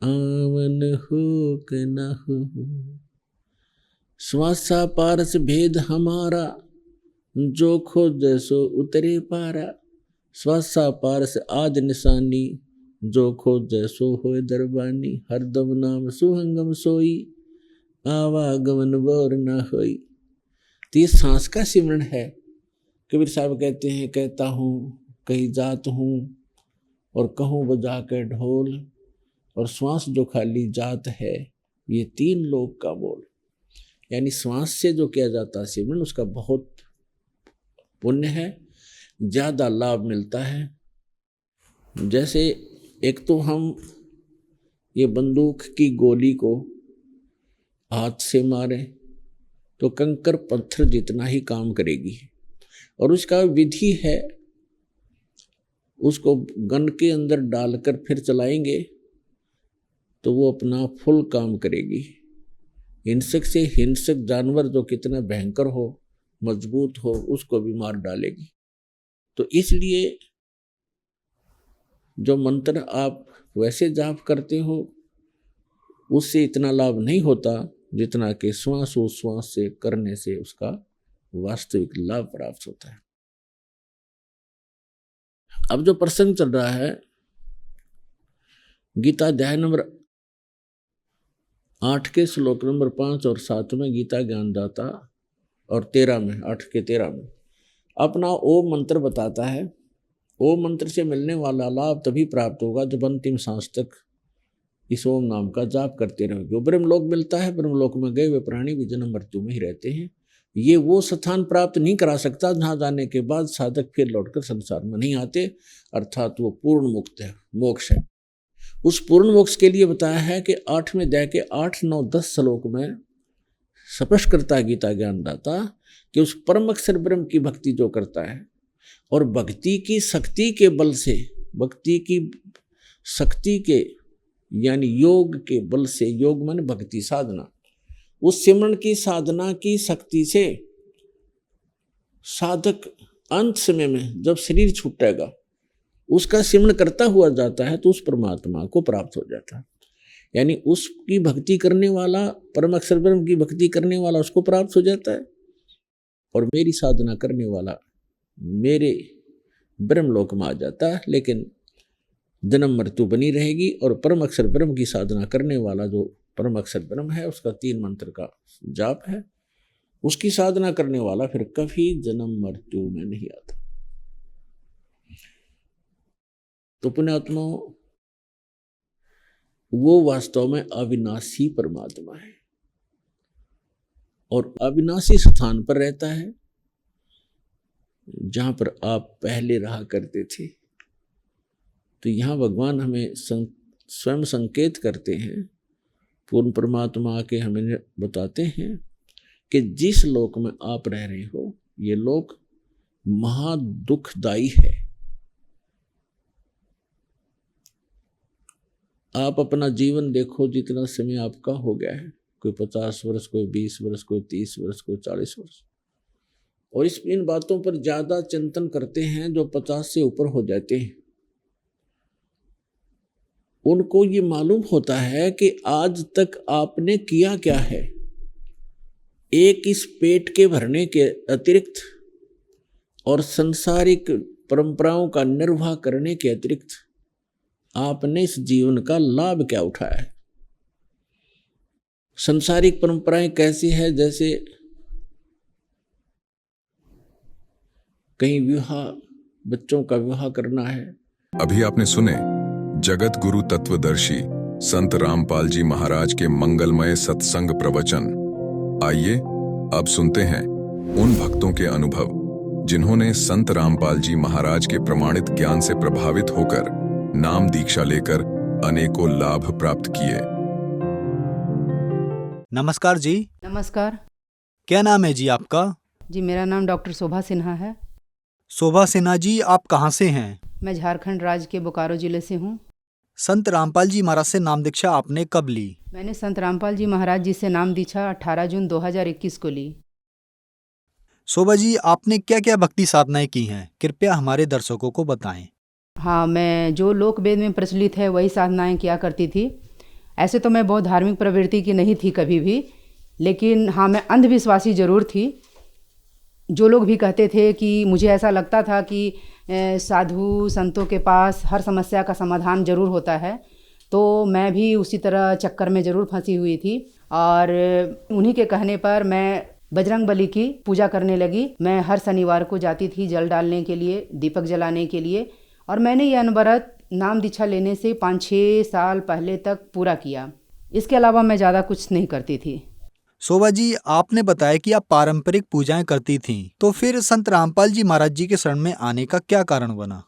Speaker 10: आवन हो के ना हो। श्वासा पारस भेद हमारा, जो खो जैसो उतरे पारा। श्वासा पारस आज निशानी, जो खो जैसो होए दरबानी। हरदम नाम सुहंगम सोई, आवागमन बोर न होई। तो ये सांस का सिमरन है। कबीर साहब कहते हैं, कहता हूँ कहीं जात हूँ और कहूँ बजा के ढोल, और श्वास जो खाली जात है ये 3 लोक का बोल। यानी श्वास से जो किया जाता है सिमरन, उसका बहुत पुण्य है, ज़्यादा लाभ मिलता है। जैसे एक तो हम ये बंदूक की गोली को हाथ से मारें तो कंकर पत्थर जितना ही काम करेगी, और उसका विधि है, उसको गन के अंदर डालकर फिर चलाएंगे तो वो अपना फुल काम करेगी। हिंसक से हिंसक जानवर जो कितना भयंकर हो, मजबूत हो, उसको भी मार डालेगी। तो इसलिए जो मंत्र आप वैसे जाप करते हो उससे इतना लाभ नहीं होता जितना कि श्वासोश्वास से करने से उसका वास्तविक लाभ प्राप्त होता है। अब जो प्रसंग चल रहा है, गीता अध्याय नंबर 8 के श्लोक नंबर 5 और 7 में गीता ज्ञानदाता, और 13 में 8 के 13 में अपना ओम मंत्र बताता है। ओम मंत्र से मिलने वाला लाभ तभी प्राप्त होगा जब अंतिम सांस तक इस ओम नाम का जाप करते रहोगे। ब्रह्मलोक मिलता है, ब्रह्मलोक में गए हुए प्राणी भी जन्म मृत्यु में ही रहते हैं। ये वो स्थान प्राप्त नहीं करा सकता जहाँ जाने के बाद साधक फिर लौटकर संसार में नहीं आते, अर्थात वो पूर्ण मुक्त है, मोक्ष है। उस पूर्ण मोक्ष के लिए बताया है कि 8वें अध्याय के 8, 9, 10 श्लोक में स्पष्ट करता है गीता ज्ञानदाता कि उस परम अक्षर ब्रह्म की भक्ति जो करता है और भक्ति की शक्ति के बल से, भक्ति की शक्ति के यानी योग के बल से, योग माने भक्ति साधना, उस सिमरन की साधना की शक्ति से साधक अंत समय में जब शरीर छूटेगा उसका सिमरन करता हुआ जाता है तो उस परमात्मा को प्राप्त हो जाता है। यानी उसकी भक्ति करने वाला, परम अक्षर ब्रह्म की भक्ति करने वाला उसको प्राप्त हो जाता है, और मेरी साधना करने वाला मेरे ब्रह्मलोक में आ जाता है। लेकिन जन्म मृत्यु बनी रहेगी, और परम अक्षर ब्रह्म की साधना करने वाला जो परम अक्षर ब्रह्म है उसका 3 मंत्र का जाप है, उसकी साधना करने वाला फिर कभी जन्म मृत्यु में नहीं आता। तो पुण्यात्मा, वो वास्तव में अविनाशी परमात्मा है और अविनाशी स्थान पर रहता है जहां पर आप पहले रहा करते थे। तो यहाँ भगवान हमें स्वयं संकेत करते हैं, पूर्ण परमात्मा के हमें बताते हैं कि जिस लोक में आप रह रहे हो ये लोक महा दुखदायी है। आप अपना जीवन देखो, जितना समय आपका हो गया है, कोई 50 वर्ष, कोई 20 वर्ष, कोई 30 वर्ष, कोई 40 वर्ष, और इन बातों पर ज्यादा चिंतन करते हैं जो 50 से ऊपर हो जाते हैं। उनको ये मालूम होता है कि आज तक आपने किया क्या है। एक इस पेट के भरने के अतिरिक्त और सांसारिक परंपराओं का निर्वाह करने के अतिरिक्त आपने इस जीवन का लाभ क्या उठाया है। सांसारिक परंपराएं कैसी है, जैसे कहीं विवाह, बच्चों का विवाह करना है।
Speaker 1: अभी आपने सुने जगत गुरु तत्वदर्शी संत रामपाल जी महाराज के मंगलमय सत्संग प्रवचन। आइए अब सुनते हैं उन भक्तों के अनुभव जिन्होंने संत रामपाल जी महाराज के प्रमाणित ज्ञान से प्रभावित होकर नाम दीक्षा लेकर अनेकों लाभ प्राप्त किए।
Speaker 11: नमस्कार जी।
Speaker 12: नमस्कार।
Speaker 11: क्या नाम है जी आपका?
Speaker 12: जी मेरा नाम डॉक्टर शोभा सिन्हा है।
Speaker 11: शोभा सिन्हा जी, आप कहाँ से हैं?
Speaker 12: मैं झारखंड राज्य के बोकारो जिले से हूँ।
Speaker 11: संत रामपाल जी महाराज से नाम दीक्षा आपने कब ली?
Speaker 12: मैंने संत रामपाल जी महाराज जी से नाम दीक्षा 18 जून 2021 को ली।
Speaker 11: शोभा जी, आपने क्या क्या भक्ति साधनाएं की हैं, कृपया हमारे दर्शकों को बताएं।
Speaker 12: हाँ, मैं जो लोक वेद में प्रचलित है वही साधनाएं किया करती थी। ऐसे तो मैं बहुत धार्मिक प्रवृत्ति की नहीं थी कभी भी, लेकिन हाँ, मैं अंधविश्वासी ज़रूर थी। जो लोग भी कहते थे कि मुझे ऐसा लगता था कि साधु संतों के पास हर समस्या का समाधान ज़रूर होता है, तो मैं भी उसी तरह चक्कर में ज़रूर फंसी हुई थी। और उन्हीं के कहने पर मैं बजरंग बली की पूजा करने लगी। मैं हर शनिवार को जाती थी जल डालने के लिए, दीपक जलाने के लिए, और मैंने ये अनवरत नाम दीक्षा लेने से 5-6 साल पहले तक पूरा किया। इसके अलावा मैं ज़्यादा कुछ नहीं करती थी।
Speaker 11: शोभा जी, आपने बताया कि आप पारंपरिक पूजाएं करती थीं, तो फिर संत रामपाल जी महाराज जी के शरण में आने का क्या कारण बना?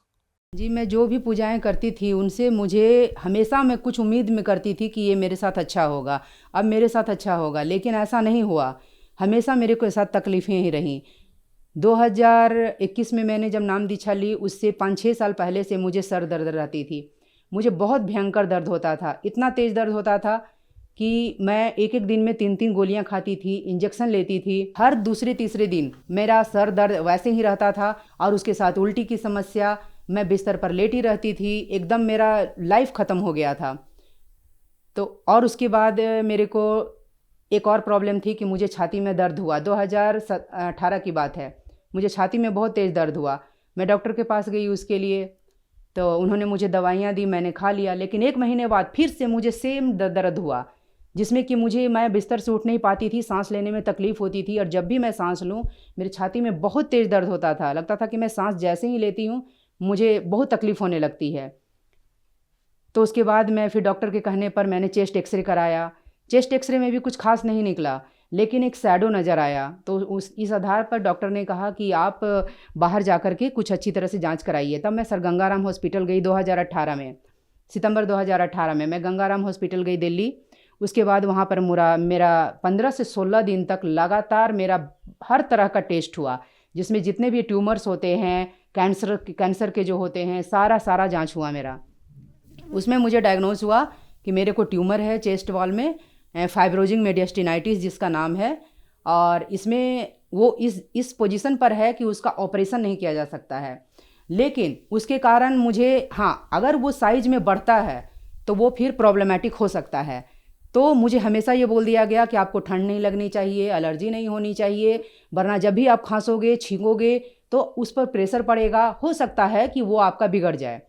Speaker 12: जी, मैं जो भी पूजाएं करती थी उनसे मुझे हमेशा मैं कुछ उम्मीद में करती थी कि ये मेरे साथ अच्छा होगा, अब मेरे साथ अच्छा होगा, लेकिन ऐसा नहीं हुआ। हमेशा मेरे को साथ तकलीफ़ें ही रहीं। 2021 में मैंने जब नाम दीक्षा ली, उससे 5-6 साल पहले से मुझे सर दर्द रहती थी। मुझे बहुत भयंकर दर्द होता था, इतना तेज़ दर्द होता था कि मैं एक दिन में 3-3 गोलियां खाती थी, इंजेक्शन लेती थी। हर दूसरे-तीसरे दिन मेरा सर दर्द वैसे ही रहता था, और उसके साथ उल्टी की समस्या। मैं बिस्तर पर लेटी रहती थी, एकदम मेरा लाइफ ख़त्म हो गया था। तो और उसके बाद मेरे को एक और प्रॉब्लम थी कि मुझे छाती में दर्द हुआ। 2018 की बात है, मुझे छाती में बहुत तेज़ दर्द हुआ। मैं डॉक्टर के पास गई उसके लिए, तो उन्होंने मुझे दवाइयाँ दी, मैंने खा लिया। लेकिन 1 महीने बाद फिर से मुझे सेम दर्द हुआ, जिसमें कि मैं बिस्तर से उठ नहीं पाती थी, सांस लेने में तकलीफ़ होती थी, और जब भी मैं सांस लूँ मेरी छाती में बहुत तेज़ दर्द होता था। लगता था कि मैं सांस जैसे ही लेती हूँ मुझे बहुत तकलीफ़ होने लगती है। तो उसके बाद मैं फिर डॉक्टर के कहने पर मैंने चेस्ट एक्सरे कराया। चेस्ट एक्सरे में भी कुछ खास नहीं निकला, लेकिन एक शैडो नज़र आया। तो इस आधार पर डॉक्टर ने कहा कि आप बाहर जा कर के कुछ अच्छी तरह से जांच कराइए। तब मैं सर गंगाराम हॉस्पिटल गई 2018 में, सितंबर 2018 में मैं गंगाराम हॉस्पिटल गई दिल्ली। उसके बाद वहाँ पर मेरा 15 से 16 दिन तक लगातार मेरा हर तरह का टेस्ट हुआ, जिसमें जितने भी ट्यूमर्स होते हैं, कैंसर के जो होते हैं, सारा जांच हुआ मेरा। उसमें मुझे डायग्नोज हुआ कि मेरे को ट्यूमर है चेस्ट वॉल में, फाइब्रोजिंग मेडिस्टिनाइटिस जिसका नाम है, और इसमें वो इस पोजीशन पर है कि उसका ऑपरेशन नहीं किया जा सकता है। लेकिन उसके कारण मुझे, हाँ, अगर वो साइज में बढ़ता है तो वो फिर प्रॉब्लमेटिक हो सकता है। तो मुझे हमेशा ये बोल दिया गया कि आपको ठंड नहीं लगनी चाहिए, एलर्जी नहीं होनी चाहिए, वरना जब भी आप खांसोगे, छींकोगे तो उस पर प्रेशर पड़ेगा, हो सकता है कि वो आपका बिगड़ जाए।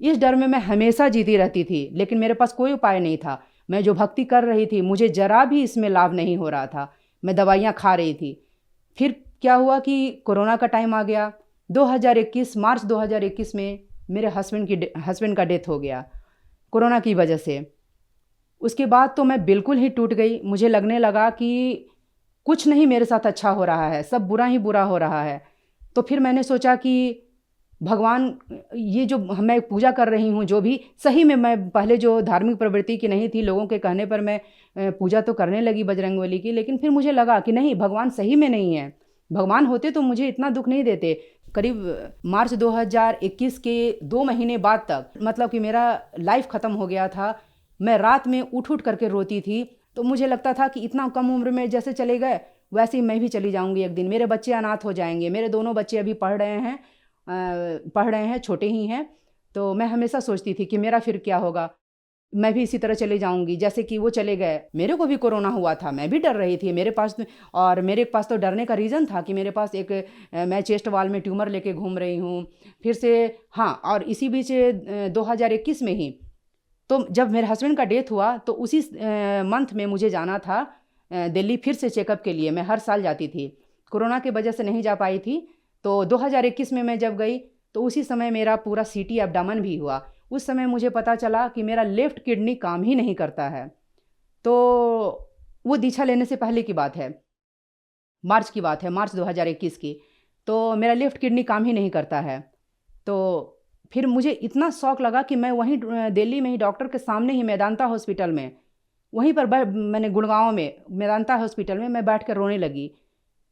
Speaker 12: इस डर में मैं हमेशा जीती रहती थी, लेकिन मेरे पास कोई उपाय नहीं था। मैं जो भक्ति कर रही थी मुझे ज़रा भी इसमें लाभ नहीं हो रहा था, मैं दवाइयाँ खा रही थी। फिर क्या हुआ कि कोरोना का टाइम आ गया। 2021 मार्च 2021 में मेरे हस्बैंड का डेथ हो गया कोरोना की वजह से। उसके बाद तो मैं बिल्कुल ही टूट गई। मुझे लगने लगा कि कुछ नहीं मेरे साथ अच्छा हो रहा है, सब बुरा ही बुरा हो रहा है। तो फिर मैंने सोचा कि भगवान, ये जो मैं पूजा कर रही हूँ, जो भी सही में, मैं पहले जो धार्मिक प्रवृत्ति की नहीं थी, लोगों के कहने पर मैं पूजा तो करने लगी बजरंगबली की, लेकिन फिर मुझे लगा कि नहीं, भगवान सही में नहीं है। भगवान होते तो मुझे इतना दुख नहीं देते। करीब मार्च 2021 के 2 महीने बाद तक, मतलब कि मेरा लाइफ ख़त्म हो गया था। मैं रात में उठ करके रोती थी। तो मुझे लगता था कि इतना कम उम्र में जैसे चले गए वैसे ही मैं भी चली जाऊंगी एक दिन, मेरे बच्चे अनाथ हो जाएंगे। मेरे दोनों बच्चे अभी पढ़ रहे हैं, छोटे ही हैं। तो मैं हमेशा सोचती थी कि मेरा फिर क्या होगा, मैं भी इसी तरह चले जाऊंगी जैसे कि वो चले गए। मेरे को भी कोरोना हुआ था, मैं भी डर रही थी। मेरे पास तो डरने का रीज़न था कि मेरे पास मैं चेस्ट वॉल में ट्यूमर लेके घूम रही हूँ फिर से। हाँ, और इसी बीच 2021 में ही, तो जब मेरे हस्बैंड का डेथ हुआ तो उसी मंथ में मुझे जाना था दिल्ली फिर से चेकअप के लिए। मैं हर साल जाती थी, कोरोना की वजह से नहीं जा पाई थी। तो 2021 में मैं जब गई तो उसी समय मेरा पूरा सीटी एब्डामन भी हुआ। उस समय मुझे पता चला कि मेरा लेफ़्ट किडनी काम ही नहीं करता है। तो वो दीक्षा लेने से पहले की बात है, मार्च की बात है, मार्च 2021 की। तो मेरा लेफ़्ट किडनी काम ही नहीं करता है। तो फिर मुझे इतना शौक लगा कि मैं वहीं दिल्ली में ही डॉक्टर के सामने ही मेदांता हॉस्पिटल में, वहीं पर मैंने गुड़गांव में मेदांता हॉस्पिटल में मैं बैठ कर रोने लगी।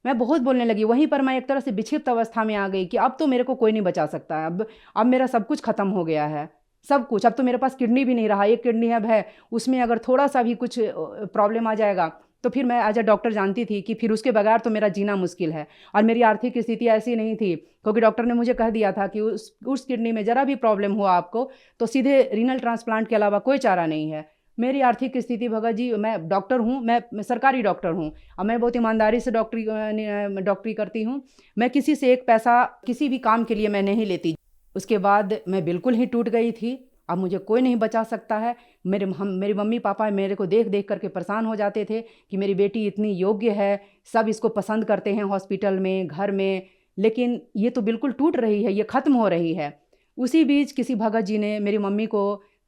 Speaker 12: मैं बहुत बोलने लगी। वहीं पर मैं एक तरह से विक्षिप्त अवस्था में आ गई कि अब तो मेरे को कोई नहीं बचा सकता है। अब मेरा सब कुछ ख़त्म हो गया है, सब कुछ। अब तो मेरे पास किडनी भी नहीं रहा, एक किडनी अब है, उसमें अगर थोड़ा सा भी कुछ प्रॉब्लम आ जाएगा तो फिर मैं एज अ डॉक्टर जानती थी कि फिर उसके बगैर तो मेरा जीना मुश्किल है। और मेरी आर्थिक स्थिति ऐसी नहीं थी, क्योंकि डॉक्टर ने मुझे कह दिया था कि उस किडनी में ज़रा भी प्रॉब्लम हुआ आपको तो सीधे रीनल ट्रांसप्लांट के अलावा कोई चारा नहीं है। मेरी आर्थिक स्थिति भगत जी, मैं डॉक्टर हूँ, मैं सरकारी डॉक्टर हूँ और मैं बहुत ईमानदारी से डॉक्टरी करती हूँ। मैं किसी से एक पैसा किसी भी काम के लिए मैं नहीं लेती। उसके बाद मैं बिल्कुल ही टूट गई थी। अब मुझे कोई नहीं बचा सकता है। मेरी मम्मी पापा मेरे को देख देख करके परेशान हो जाते थे कि मेरी बेटी इतनी योग्य है, सब इसको पसंद करते हैं हॉस्पिटल में, घर में, लेकिन ये तो बिल्कुल टूट रही है, ये ख़त्म हो रही है। उसी बीच किसी भगत जी ने मेरी मम्मी को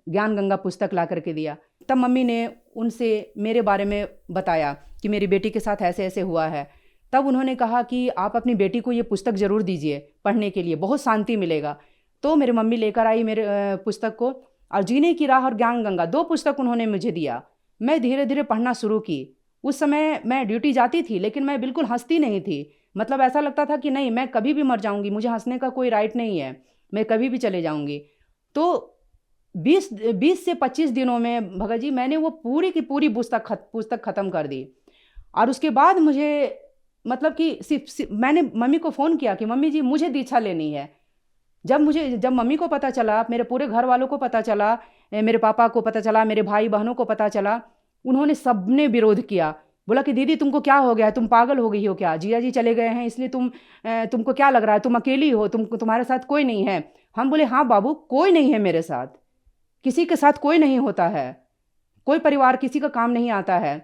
Speaker 12: ज्ञान गंगा पुस्तक ला करके दिया। तब मम्मी ने उनसे मेरे बारे में बताया कि मेरी बेटी के साथ ऐसे ऐसे हुआ है। तब उन्होंने कहा कि आप अपनी बेटी को ये पुस्तक ज़रूर दीजिए पढ़ने के लिए, बहुत शांति मिलेगा। तो मेरी मम्मी लेकर आई मेरे पुस्तक को, और जीने की राह और ज्ञान गंगा 2 पुस्तक उन्होंने मुझे दिया। मैं धीरे धीरे पढ़ना शुरू की। उस समय मैं ड्यूटी जाती थी, लेकिन मैं बिल्कुल हंसती नहीं थी। मतलब ऐसा लगता था कि नहीं, मैं कभी भी मर जाऊंगी, मुझे हंसने का कोई राइट नहीं है, मैं कभी भी चले जाऊंगी। तो 20 से 25 दिनों में भगत जी मैंने वो पूरी की पूरी पुस्तक ख़त्म कर दी। और उसके बाद मुझे मतलब कि सिर्फ मैंने मम्मी को फ़ोन किया कि मम्मी जी मुझे दीक्षा लेनी है। जब मम्मी को पता चला, मेरे पूरे घर वालों को पता चला, मेरे पापा को पता चला, मेरे भाई बहनों को पता चला, उन्होंने सबने विरोध किया। बोला कि दीदी तुमको क्या हो गया है, तुम पागल हो गई हो क्या, जीजा जी चले गए हैं इसलिए तुमको क्या लग रहा है, तुम अकेली हो, तुम्हारे साथ कोई नहीं है। हम बोले हाँ बाबू, कोई नहीं है मेरे साथ, किसी के साथ कोई नहीं होता है, कोई परिवार किसी का काम नहीं आता है।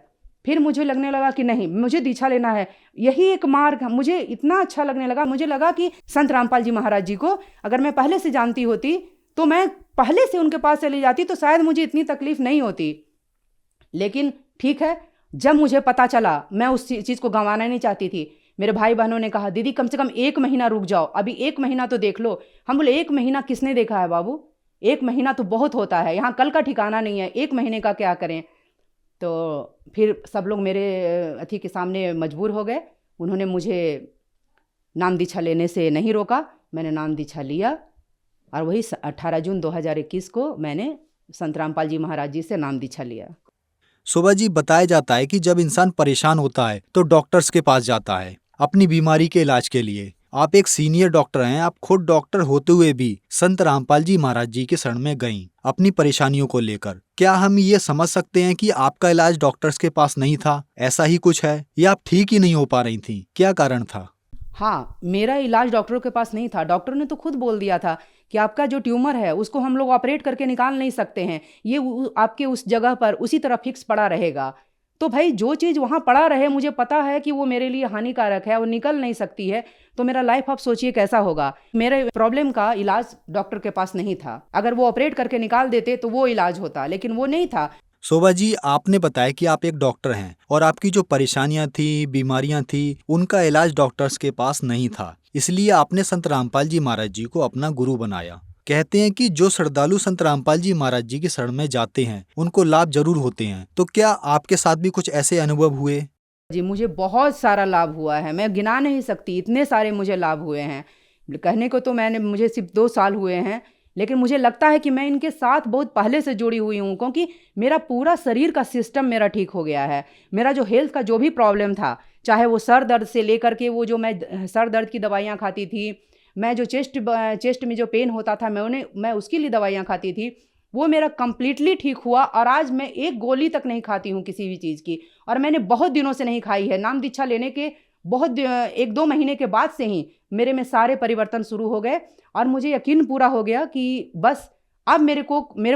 Speaker 12: फिर मुझे लगने लगा कि नहीं, मुझे दीक्षा लेना है, यही एक मार्ग। मुझे इतना अच्छा लगने लगा, मुझे लगा कि संत रामपाल जी महाराज जी को अगर मैं पहले से जानती होती तो मैं पहले से उनके पास चली जाती, तो शायद मुझे इतनी तकलीफ नहीं होती। लेकिन ठीक है, जब मुझे पता चला, मैं उस चीज़ को गंवाना नहीं चाहती थी। मेरे भाई बहनों ने कहा दीदी कम से कम 1 महीना रुक जाओ, अभी 1 महीना तो देख लो। हम बोले 1 महीना किसने देखा है बाबू, 1 महीना तो बहुत होता है, यहाँ कल का ठिकाना नहीं है, 1 महीने का क्या करें। तो फिर सब लोग मेरे अथी के सामने मजबूर हो गए। उन्होंने मुझे नाम दीक्षा लेने से नहीं रोका, मैंने नाम दीक्षा लिया और वही 18 जून 2021 को मैंने संत रामपाल जी महाराज जी से नाम दीक्षा लिया।
Speaker 11: शोभा जी, बताया जाता है कि जब इंसान परेशान होता है तो डॉक्टर्स के पास जाता है अपनी बीमारी के इलाज के लिए। आप एक सीनियर डॉक्टर हैं, आप खुद डॉक्टर होते हुए भी संत रामपाल जी महाराज जी के शरण में गईं अपनी परेशानियों को लेकर। क्या हम ये समझ सकते हैं कि आपका इलाज डॉक्टर्स के पास नहीं था, ऐसा ही कुछ है, या आप ठीक ही नहीं हो पा रही थी? क्या कारण था?
Speaker 12: हाँ, मेरा इलाज डॉक्टरों के पास नहीं था। डॉक्टर ने तो खुद बोल दिया था कि आपका जो ट्यूमर है उसको हम लोग ऑपरेट करके निकाल नहीं सकते हैं, ये आपके उस जगह पर उसी तरह फिक्स पड़ा रहेगा। तो भाई जो चीज़ वहाँ पड़ा रहे, मुझे पता है कि वो मेरे लिए हानिकारक है, वो निकल नहीं सकती है, तो मेरा लाइफ आप सोचिए कैसा होगा। मेरे प्रॉब्लम का इलाज डॉक्टर के पास नहीं था। अगर वो ऑपरेट करके निकाल देते तो वो इलाज होता, लेकिन वो नहीं था।
Speaker 11: शोभा जी, आपने बताया कि आप एक डॉक्टर हैं और आपकी जो परेशानियां थी, बीमारियां थी, उनका इलाज डॉक्टर्स के पास नहीं था, इसलिए आपने संत रामपाल जी महाराज जी को अपना गुरु बनाया। कहते हैं कि जो श्रद्धालु संत रामपाल जी महाराज जी की शरण में जाते हैं उनको लाभ जरूर होते हैं। तो क्या आपके साथ भी कुछ ऐसे अनुभव हुए?
Speaker 12: जी, मुझे बहुत सारा लाभ हुआ है, मैं गिना नहीं सकती, इतने सारे मुझे लाभ हुए हैं। कहने को तो मुझे सिर्फ 2 साल हुए हैं, लेकिन मुझे लगता है कि मैं इनके साथ बहुत पहले से जुड़ी हुई हूँ, क्योंकि मेरा पूरा शरीर का सिस्टम मेरा ठीक हो गया है। मेरा जो हेल्थ का जो भी प्रॉब्लम था, चाहे वो सर दर्द से लेकर के वो जो मैं सर दर्द की दवाइयाँ खाती थी, मैं जो चेस्ट में जो पेन होता था मैं उसके लिए दवाइयाँ खाती थी, वो मेरा कम्प्लीटली ठीक हुआ। और आज मैं एक गोली तक नहीं खाती हूँ किसी भी चीज़ की, और मैंने बहुत दिनों से नहीं खाई है। नाम दीक्षा लेने के बहुत 1-2 महीने के बाद से ही मेरे में सारे परिवर्तन शुरू हो गए, और मुझे यकीन पूरा हो गया कि बस अब मेरे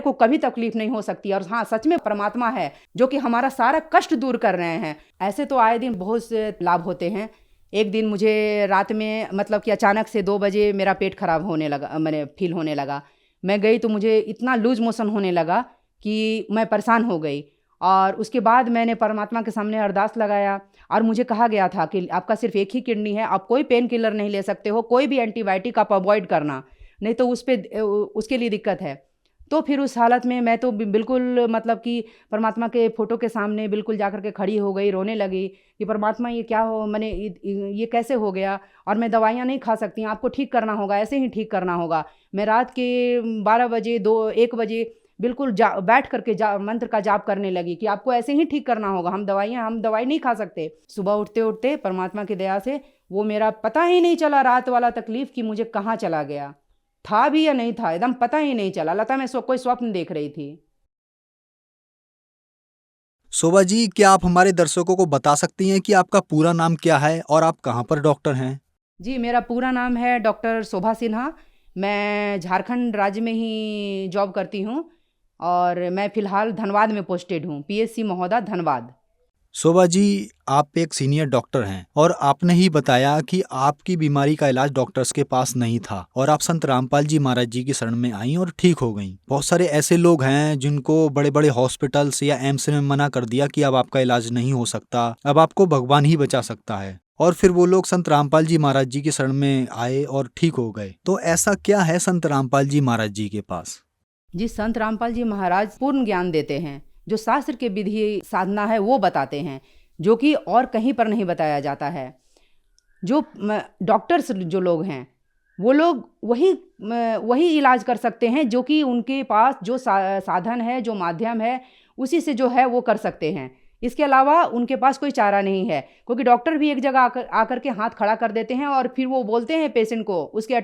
Speaker 12: को कभी तकलीफ नहीं हो सकती। और हाँ, सच में परमात्मा है जो कि हमारा सारा कष्ट दूर कर रहे हैं। ऐसे तो आए दिन बहुत से लाभ होते हैं। एक दिन मुझे रात में मतलब कि अचानक से 2 बजे मेरा पेट खराब होने लगा, मैंने फील होने लगा। मैं गई तो मुझे इतना लूज मोशन होने लगा कि मैं परेशान हो गई। और उसके बाद मैंने परमात्मा के सामने अरदास लगाया, और मुझे कहा गया था कि आपका सिर्फ एक ही किडनी है, आप कोई पेन किलर नहीं ले सकते हो, कोई भी एंटीबायोटिक आप अवॉइड करना, नहीं तो उसके लिए दिक्कत है। तो फिर उस हालत में मैं तो बिल्कुल मतलब कि परमात्मा के फ़ोटो के सामने बिल्कुल जाकर के खड़ी हो गई, रोने लगी कि परमात्मा ये क्या हो, मैंने ये कैसे हो गया, और मैं दवाइयाँ नहीं खा सकती, आपको ठीक करना होगा, ऐसे ही ठीक करना होगा। मैं रात के 12 बजे 1 बजे बिल्कुल बैठ करके मंत्र का जाप करने लगी कि आपको ऐसे ही ठीक करना होगा, हम दवाई नहीं खा सकते। सुबह उठते उठते परमात्मा की दया से वो मेरा पता ही नहीं चला, रात वाला तकलीफ कि मुझे कहाँ चला गया, था भी या नहीं था, एकदम पता ही नहीं चला। लता मैं कोई स्वप्न देख रही थी।
Speaker 11: शोभा जी, क्या आप हमारे दर्शकों को बता सकती हैं कि आपका पूरा नाम क्या है और आप कहाँ पर डॉक्टर हैं?
Speaker 12: जी, मेरा पूरा नाम है डॉक्टर शोभा सिन्हा। मैं झारखंड राज्य में ही जॉब करती हूँ और मैं फ़िलहाल धनबाद में पोस्टेड हूँ, पीएचसी महोदा धनबाद।
Speaker 11: शोभा जी, आप एक सीनियर डॉक्टर हैं और आपने ही बताया कि आपकी बीमारी का इलाज डॉक्टर्स के पास नहीं था और आप संत रामपाल जी महाराज जी की शरण में आईं और ठीक हो गईं। बहुत सारे ऐसे लोग हैं जिनको बड़े बड़े हॉस्पिटल्स या एम्स में मना कर दिया कि अब आपका इलाज नहीं हो सकता, अब आपको भगवान ही बचा सकता है, और फिर वो लोग संत रामपाल जी महाराज जी की शरण में आए और ठीक हो गए। तो ऐसा क्या है संत रामपाल जी महाराज जी के पास?
Speaker 12: जी, संत रामपाल जी महाराज पूर्ण ज्ञान देते हैं। जो शास्त्र के विधि साधना है वो बताते हैं, जो कि और कहीं पर नहीं बताया जाता है। जो डॉक्टर्स जो लोग हैं वो लोग वही इलाज कर सकते हैं जो कि उनके पास जो साधन है, जो माध्यम है, उसी से जो है वो कर सकते हैं। इसके अलावा उनके पास कोई चारा नहीं है, क्योंकि डॉक्टर भी एक जगह आकर के हाथ खड़ा कर देते हैं और फिर वो बोलते हैं पेशेंट को, उसके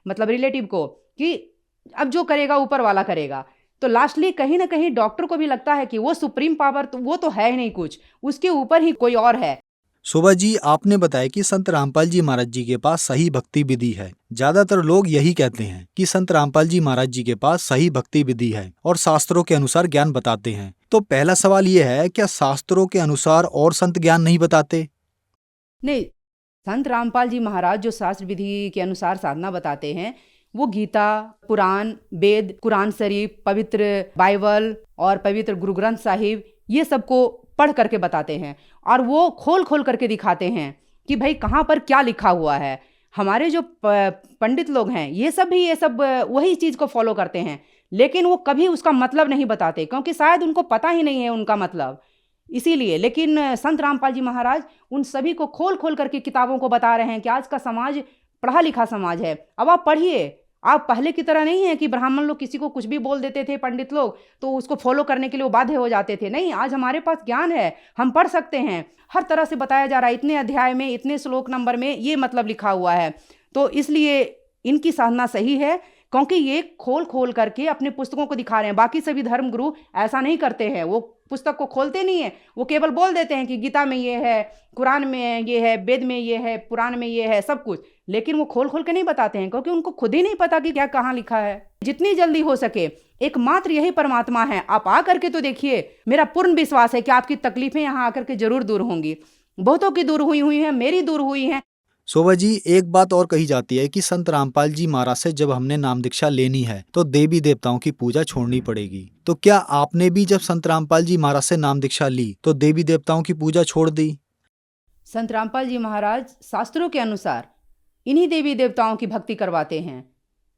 Speaker 12: मतलब रिलेटिव को, कि अब जो करेगा ऊपर वाला करेगा। तो लास्टली कहीं ना कहीं डॉक्टर को भी लगता है कि वो सुप्रीम पावर तो वो तो है ही नहीं कुछ, उसके ऊपर ही कोई और है।
Speaker 11: शोभा जी, आपने बताया कि संत रामपाल जी महाराज जी के पास सही भक्ति विधि है। ज्यादातर लोग यही कहते हैं कि संत रामपाल जी महाराज जी के पास सही भक्ति विधि है और शास्त्रों के अनुसार ज्ञान बताते हैं। तो पहला सवाल ये है, क्या शास्त्रों के अनुसार और संत ज्ञान नहीं बताते?
Speaker 12: नहीं, संत रामपाल जी महाराज जो शास्त्र विधि के अनुसार साधना बताते हैं वो गीता, पुराण, वेद, कुरान शरीफ, पवित्र बाइबल और पवित्र गुरु ग्रंथ साहिब, ये सबको पढ़ करके बताते हैं और वो खोल खोल करके दिखाते हैं कि भाई कहाँ पर क्या लिखा हुआ है। हमारे जो पंडित लोग हैं ये सब वही चीज़ को फॉलो करते हैं, लेकिन वो कभी उसका मतलब नहीं बताते, क्योंकि शायद उनको पता ही नहीं है उनका मतलब, इसीलिए। लेकिन संत रामपाल जी महाराज उन सभी को खोल खोल करके किताबों को बता रहे हैं कि आज का समाज पढ़ा लिखा समाज है, अब आप पढ़िए। आप पहले की तरह नहीं है कि ब्राह्मण लोग किसी को कुछ भी बोल देते थे, पंडित लोग, तो उसको फॉलो करने के लिए वो बाध्य हो जाते थे। नहीं, आज हमारे पास ज्ञान है, हम पढ़ सकते हैं, हर तरह से बताया जा रहा है, इतने अध्याय में, इतने श्लोक नंबर में ये मतलब लिखा हुआ है। तो इसलिए इनकी साधना सही है, क्योंकि ये खोल खोल करके अपने पुस्तकों को दिखा रहे हैं। बाकी सभी धर्म गुरु ऐसा नहीं करते हैं, वो पुस्तक को खोलते नहीं है, वो केवल बोल देते हैं कि गीता में ये है, कुरान में ये है, वेद में ये है, पुराण में ये है, सब कुछ, लेकिन वो खोल खोल के नहीं बताते हैं, क्योंकि उनको खुद ही नहीं पता कि क्या कहाँ लिखा है। जितनी जल्दी हो सके एकमात्र यही परमात्मा है, आप आ करके तो देखिए। मेरा पूर्ण विश्वास है कि आपकी तकलीफें यहाँ आकर के जरूर दूर होंगी। बहुतों की दूर हुई हैं, मेरी दूर हुई हैं।
Speaker 11: शोभा जी, एक बात और कही जाती है कि संत रामपाल जी महाराज से जब हमने नाम दीक्षा लेनी है तो देवी देवताओं की पूजा छोड़नी पड़ेगी। तो क्या आपने भी जब संत रामपाल जी महाराज से नाम दीक्षा ली तो देवी देवताओं की पूजा छोड़ दी?
Speaker 12: संत रामपाल जी महाराज शास्त्रों के अनुसार इन्हीं देवी देवताओं की भक्ति करवाते हैं,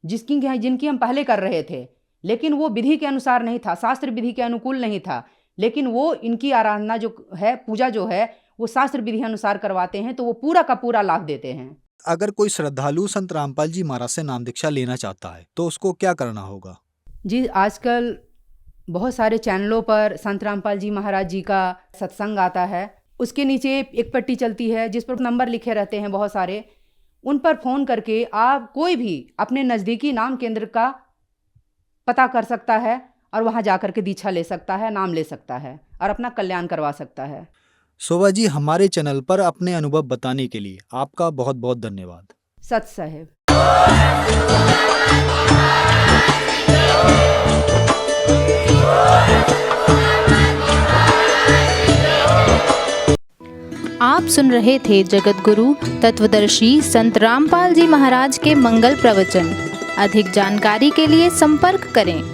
Speaker 12: जिनकी हम पहले कर रहे थे, लेकिन वो विधि के अनुसार नहीं था, शास्त्र विधि के अनुकूल नहीं था। लेकिन वो इनकी आराधना जो है, पूजा जो है, वो शास्त्र विधि अनुसार करवाते हैं, तो वो पूरा का पूरा लाभ देते हैं।
Speaker 11: अगर कोई श्रद्धालु संत रामपाल जी महाराज से नाम दीक्षा लेना चाहता है तो उसको क्या करना होगा?
Speaker 12: जी, आजकल बहुत सारे चैनलों पर संत रामपाल जी महाराज जी का सत्संग आता है, उसके नीचे एक पट्टी चलती है जिस पर नंबर लिखे रहते हैं बहुत सारे, उन पर फ़ोन करके आप कोई भी अपने नज़दीकी नाम केंद्र का पता कर सकता है और वहाँ जाकर के दीक्षा ले सकता है, नाम ले सकता है और अपना कल्याण करवा सकता है।
Speaker 11: शोभा जी, हमारे चैनल पर अपने अनुभव बताने के लिए आपका बहुत बहुत धन्यवाद।
Speaker 12: सत साहेब।
Speaker 13: आप सुन रहे थे जगत गुरु तत्वदर्शी संत रामपाल जी महाराज के मंगल प्रवचन। अधिक जानकारी के लिए संपर्क करें